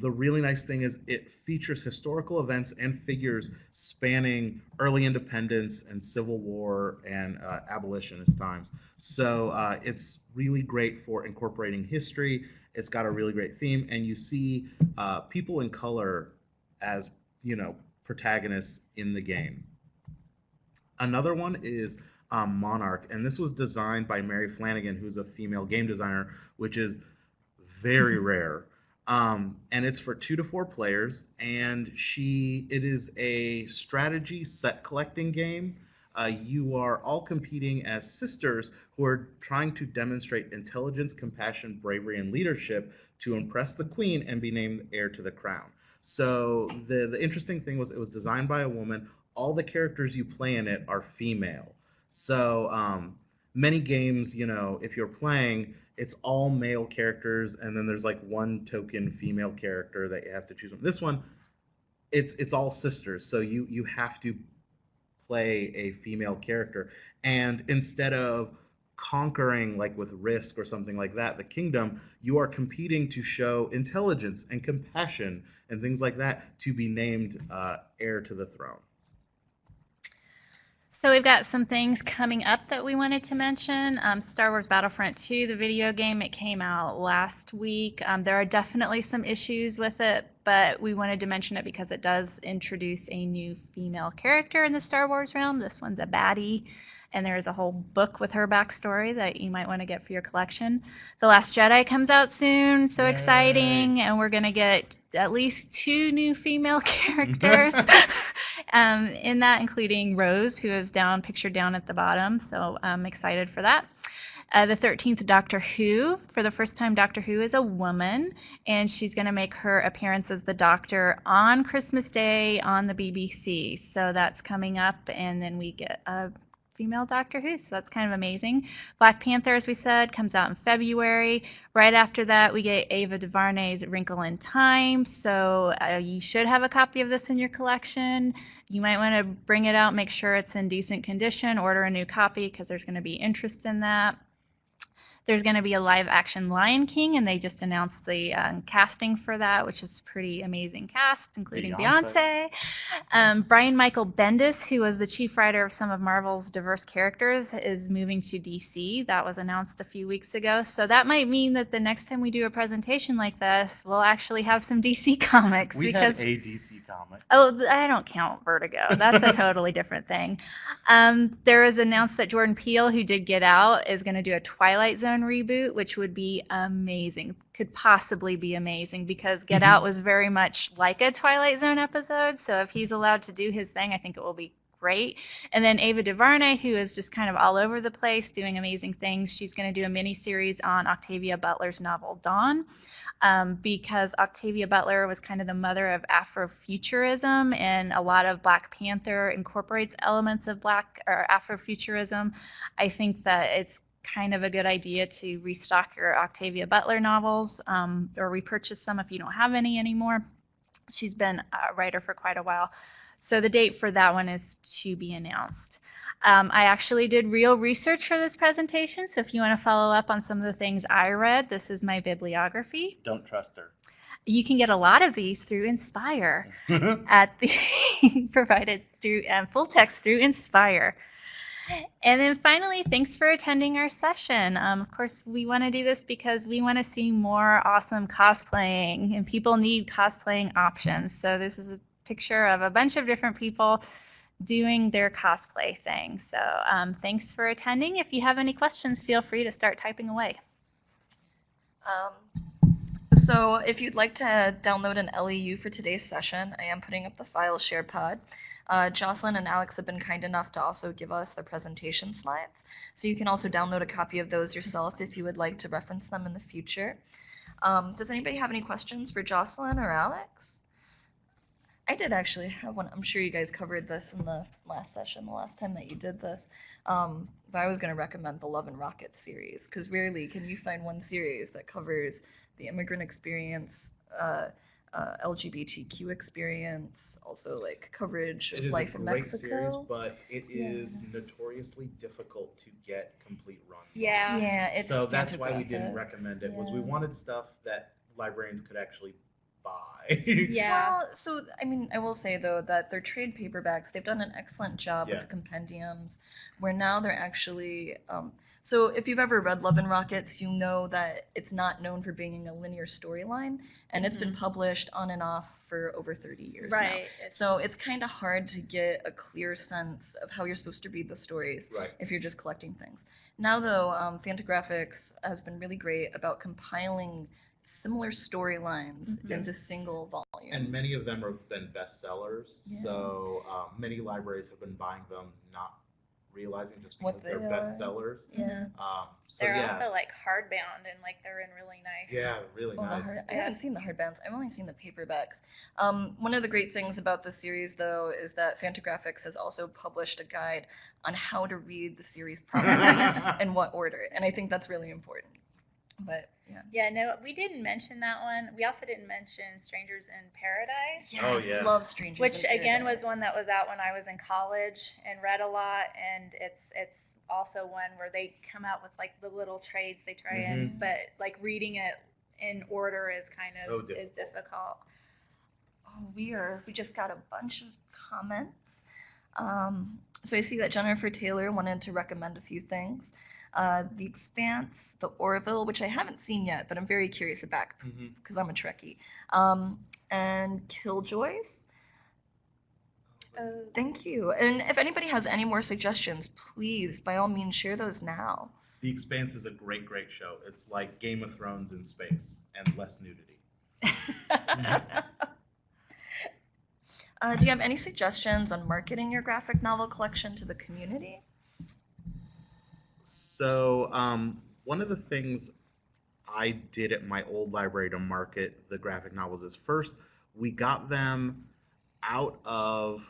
Speaker 3: The really nice thing is it features historical events and figures spanning early independence and Civil War and abolitionist times. So it's really great for incorporating history. It's got a really great theme, and you see people in color as, protagonists in the game. Another one is Monarch, and this was designed by Mary Flanagan, who's a female game designer, which is very rare. And it's for 2 to 4 players, and it is a strategy set collecting game. You are all competing as sisters who are trying to demonstrate intelligence, compassion, bravery, and leadership to impress the queen and be named heir to the crown. So the interesting thing was it was designed by a woman. All the characters you play in it are female. So many games, if you're playing, it's all male characters, and then there's like one token female character that you have to choose from. This one, it's all sisters, so you have to play a female character. And instead of conquering like with Risk or something like that, the kingdom, you are competing to show intelligence and compassion and things like that to be named heir to the throne.
Speaker 2: So we've got some things coming up that we wanted to mention. Star Wars Battlefront 2, the video game, it came out last week. There are definitely some issues with it, but we wanted to mention it because it does introduce a new female character in the Star Wars realm. This one's a baddie, and there's a whole book with her backstory that you might want to get for your collection. The Last Jedi comes out soon, so exciting, and we're going to get at least 2 new female characters. In that, including Rose, who is pictured down at the bottom, so I'm excited for that. The 13th Doctor Who. For the first time, Doctor Who is a woman, and she's going to make her appearance as the Doctor on Christmas Day on the BBC. So that's coming up, and then we get a female Doctor Who, so that's kind of amazing. Black Panther, as we said, comes out in February. Right after that, we get Ava DuVernay's Wrinkle in Time, so you should have a copy of this in your collection. You might want to bring it out, make sure it's in decent condition, order a new copy because there's going to be interest in that. There's going to be a live-action Lion King, and they just announced the casting for that, which is pretty amazing cast, including Beyonce. Brian Michael Bendis, who was the chief writer of some of Marvel's diverse characters, is moving to DC. That was announced a few weeks ago. So that might mean that the next time we do a presentation like this, we'll actually have some DC comics.
Speaker 4: We had a DC comic.
Speaker 2: Oh, I don't count Vertigo. That's a totally different thing. There was announced that Jordan Peele, who did Get Out, is going to do a Twilight Zone reboot, which would be amazing. Could possibly be amazing because Get Out was very much like a Twilight Zone episode. So if he's allowed to do his thing, I think it will be great. And then Ava DuVernay, who is just kind of all over the place doing amazing things. She's going to do a mini series on Octavia Butler's novel Dawn. Because Octavia Butler was kind of the mother of Afrofuturism, and a lot of Black Panther incorporates elements of Black or Afrofuturism. I think that it's kind of a good idea to restock your Octavia Butler novels or repurchase some if you don't have any anymore. She's been a writer for quite a while. So the date for that one is to be announced. I actually did real research for this presentation, so if you want to follow up on some of the things I read, this is my bibliography.
Speaker 4: Don't trust her.
Speaker 2: You can get a lot of these through Inspire at the provided through full text through Inspire. And then finally, thanks for attending our session. Of course, we want to do this because we want to see more awesome cosplaying, and people need cosplaying options. So this is a picture of a bunch of different people doing their cosplay thing. So thanks for attending. If you have any questions, feel free to start typing away.
Speaker 1: So if you'd like to download an LEU for today's session, I am putting up the file shared pod. Jocelyn and Alex have been kind enough to also give us the presentation slides. So you can also download a copy of those yourself if you would like to reference them in the future. Does anybody have any questions for Jocelyn or Alex? I did actually have one. I'm sure you guys covered this in the last session, the last time that you did this. But I was going to recommend the Love and Rockets series, because rarely can you find one series that covers the immigrant experience, LGBTQ experience, also like coverage of life in Mexico.
Speaker 3: It is a great series, but it is notoriously difficult to get complete runs.
Speaker 2: Yeah.
Speaker 1: Yeah, it's
Speaker 3: so that's why we didn't recommend it. Was we wanted stuff that librarians could actually buy.
Speaker 2: Yeah.
Speaker 1: Well, so I mean, I will say though that their trade paperbacks, they've done an excellent job with the compendiums, where now they're actually. So if you've ever read Love and Rockets, you know that it's not known for being a linear storyline, and it's been published on and off for over 30 years now. So it's kind of hard to get a clear sense of how you're supposed to read the stories if you're just collecting things. Now though, Fantagraphics has been really great about compiling similar storylines into single volumes.
Speaker 3: And many of them have been bestsellers, so many libraries have been buying them, not realizing just because they're bestsellers. So
Speaker 2: they're also like hardbound, and like they're in really nice.
Speaker 3: Yeah, really nice.
Speaker 1: I haven't seen the hardbounds. I've only seen the paperbacks. One of the great things about the series, though, is that Fantagraphics has also published a guide on how to read the series properly and what order, and I think that's really important. But
Speaker 2: yeah, no, we didn't mention that one. We also didn't mention Strangers in Paradise.
Speaker 1: Yes, love Strangers
Speaker 2: which
Speaker 1: in Paradise.
Speaker 2: Again was one that was out when I was in college and read a lot, and it's also one where they come out with like the little trades they try in, but like reading it in order is kind of is difficult.
Speaker 1: Oh, we just got a bunch of comments. So I see that Jennifer Taylor wanted to recommend a few things. The Expanse, The Orville, which I haven't seen yet, but I'm very curious about because I'm a Trekkie, and Killjoys. Thank you. And if anybody has any more suggestions, please, by all means, share those now.
Speaker 3: The Expanse is a great, great show. It's like Game of Thrones in space and less nudity.
Speaker 1: Do you have any suggestions on marketing your graphic novel collection to the community?
Speaker 3: So one of the things I did at my old library to market the graphic novels is first, we got them out of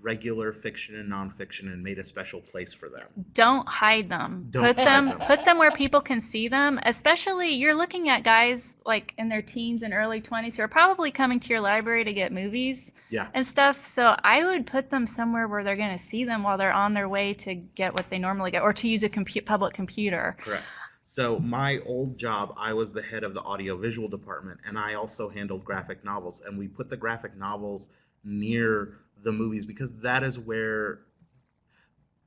Speaker 3: regular fiction and nonfiction and made a special place for them.
Speaker 2: Don't hide them.
Speaker 3: Don't hide them.
Speaker 2: Put them where people can see them. Especially, you're looking at guys like in their teens and early 20s who are probably coming to your library to get movies
Speaker 3: Yeah.
Speaker 2: and stuff. So I would put them somewhere where they're going to see them while they're on their way to get what they normally get, or to use a public computer.
Speaker 3: Correct. So my old job, I was the head of the audiovisual department, and I also handled graphic novels. And we put the graphic novels near the movies because that is where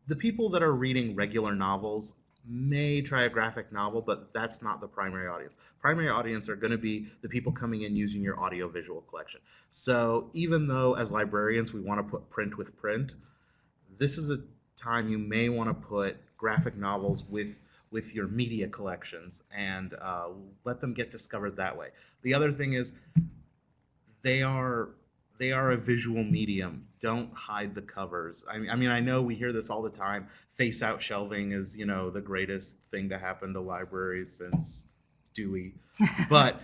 Speaker 3: the people that are reading regular novels may try a graphic novel, but that's not the primary audience. Primary audience are going to be the people coming in using your audiovisual collection. So even though as librarians we want to put print with print, this is a time you may want to put graphic novels with your media collections and let them get discovered that way. The other thing is they are a visual medium. Don't hide the covers. I mean, I know we hear this all the time. Face-out shelving is, the greatest thing to happen to libraries since Dewey. But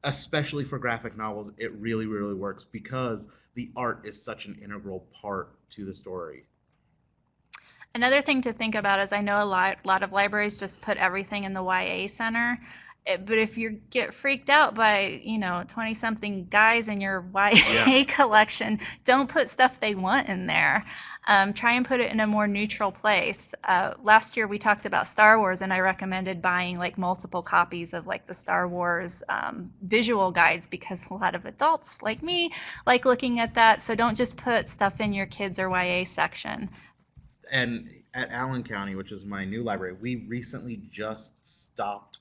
Speaker 3: especially for graphic novels, it really, really works because the art is such an integral part to the story.
Speaker 2: Another thing to think about is I know a lot of libraries just put everything in the YA center. But if you get freaked out by 20-something guys in your YA collection, don't put stuff they want in there. Try and put it in a more neutral place. Last year we talked about Star Wars, and I recommended buying like multiple copies of like the Star Wars visual guides because a lot of adults like me like looking at that. So don't just put stuff in your kids or YA section.
Speaker 3: And at Allen County, which is my new library, we recently stopped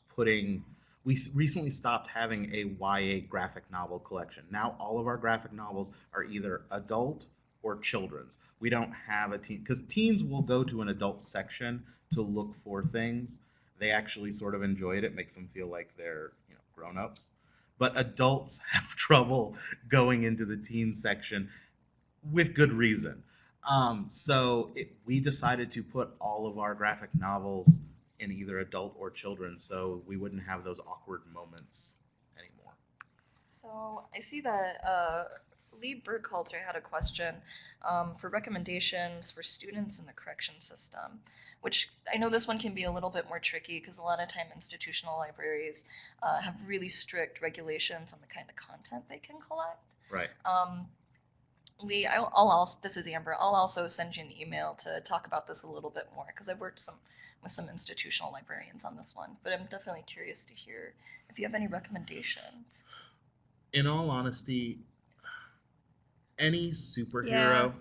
Speaker 3: having a YA graphic novel collection. Now all of our graphic novels are either adult or children's. We don't have a teen, because teens will go to an adult section to look for things. They actually sort of enjoy it. It makes them feel like they're grown-ups. But adults have trouble going into the teen section with good reason. We decided to put all of our graphic novels in either adult or children, so we wouldn't have those awkward moments anymore.
Speaker 1: So I see that Lee Burkhalter had a question for recommendations for students in the correction system, which I know this one can be a little bit more tricky because a lot of time institutional libraries have really strict regulations on the kind of content they can collect.
Speaker 3: Right.
Speaker 1: Lee, I'll also, this is Amber, I'll also send you an email to talk about this a little bit more because I've worked with some institutional librarians on this one, but I'm definitely curious to hear if you have any recommendations.
Speaker 3: In all honesty, any superhero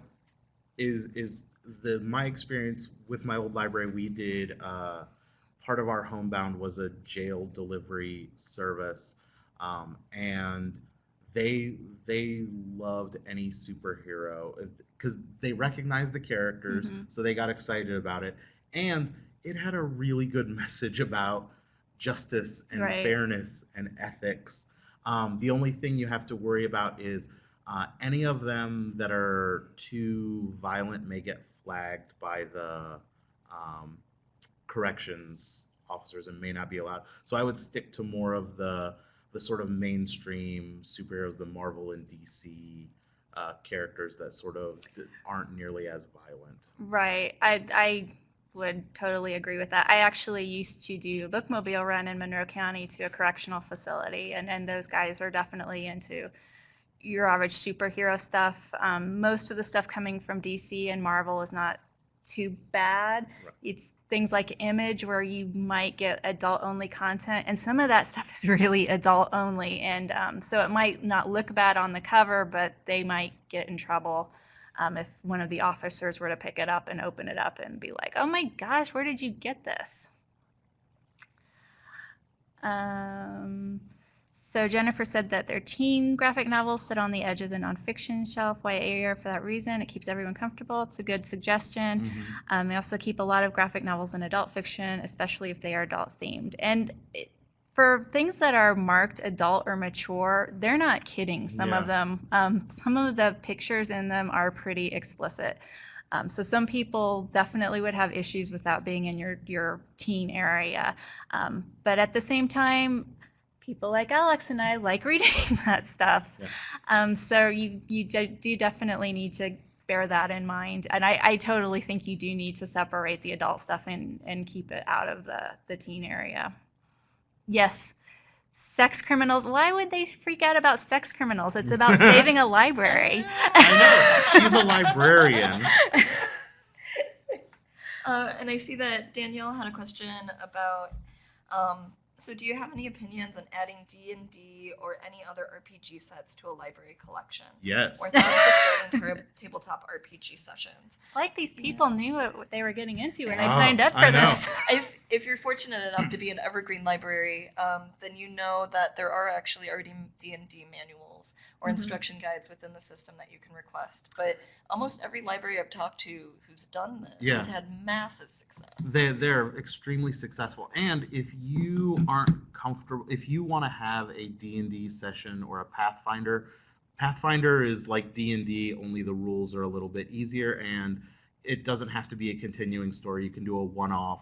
Speaker 3: is my experience with my old library. We did part of our homebound was a jail delivery service, and they loved any superhero because they recognized the characters, so they got excited about it, and it had a really good message about justice and fairness and ethics. The only thing you have to worry about is any of them that are too violent may get flagged by the corrections officers and may not be allowed. So I would stick to more of the sort of mainstream superheroes, the Marvel and DC characters that sort of aren't nearly as violent.
Speaker 2: Right. I would totally agree with that. I actually used to do a bookmobile run in Monroe County to a correctional facility, and those guys are definitely into your average superhero stuff. Most of the stuff coming from DC and Marvel is not too bad. Right. It's things like Image where you might get adult-only content, and some of that stuff is really adult-only, and so it might not look bad on the cover, but they might get in trouble if one of the officers were to pick it up and open it up and be like, oh my gosh, where did you get this? So Jennifer said that their teen graphic novels sit on the edge of the nonfiction shelf. YA area for that reason. It keeps everyone comfortable. It's a good suggestion. They also keep a lot of graphic novels in adult fiction, especially if they are adult themed. And for things that are marked adult or mature, they're not kidding. Some of them. Some of the pictures in them are pretty explicit. So some people definitely would have issues with that being in your teen area. But at the same time, people like Alex and I like reading that stuff. So you do definitely need to bear that in mind. And I totally think you do need to separate the adult stuff and keep it out of the teen area. Yes. Sex criminals. Why would they freak out about sex criminals? It's about saving a library.
Speaker 3: I know. She's a librarian.
Speaker 1: And I see that Danielle had a question about, so do you have any opinions on adding D&D or any other RPG sets to a library collection?
Speaker 3: Yes.
Speaker 1: Or thoughts for starting tabletop RPG sessions?
Speaker 2: It's like these people knew what they were getting into when I
Speaker 3: Oh,
Speaker 2: signed up
Speaker 3: I
Speaker 2: for
Speaker 3: know.
Speaker 2: this.
Speaker 1: If you're fortunate enough to be an evergreen library, then you know that there are actually already D&D manuals or instruction guides within the system that you can request. But almost every library I've talked to who's done this has had massive success.
Speaker 3: They're extremely successful. And if you aren't comfortable, if you want to have a D&D session or a Pathfinder is like D&D, only the rules are a little bit easier, and it doesn't have to be a continuing story. You can do a one-off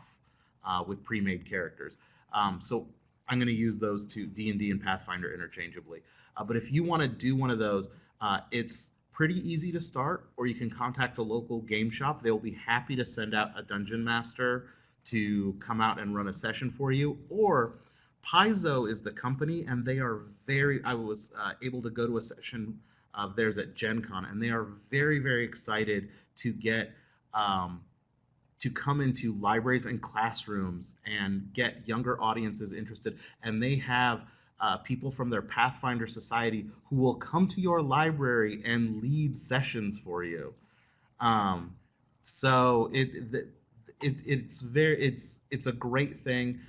Speaker 3: with pre-made characters. So I'm going to use those two, D&D and Pathfinder, interchangeably. But if you want to do one of those, it's pretty easy to start, or you can contact a local game shop. They'll be happy to send out a dungeon master to come out and run a session for you. Or Paizo is the company, and they are I was able to go to a session of theirs at Gen Con, and they are very, very excited to get to come into libraries and classrooms and get younger audiences interested. And they have people from their Pathfinder Society who will come to your library and lead sessions for you. So it's a great thing.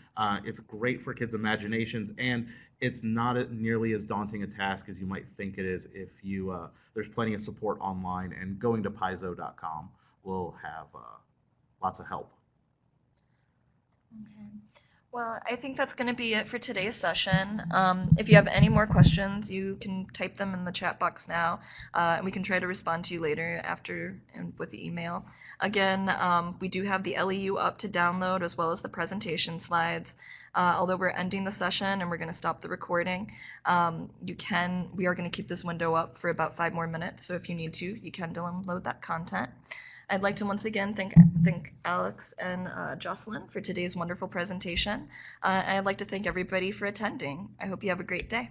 Speaker 3: It's great for kids' imaginations, and it's not nearly as daunting a task as you might think it is if you there's plenty of support online, and going to paizo.com will have lots of help.
Speaker 1: Okay. Well, I think that's going to be it for today's session. If you have any more questions, you can type them in the chat box now, and we can try to respond to you later after and with the email. Again, we do have the LEU up to download, as well as the presentation slides. Although we're ending the session and we're going to stop the recording, we are going to keep this window up for about 5 more minutes. So if you need to, you can download that content. I'd like to once again thank Alex and Jocelyn for today's wonderful presentation. I'd like to thank everybody for attending. I hope you have a great day.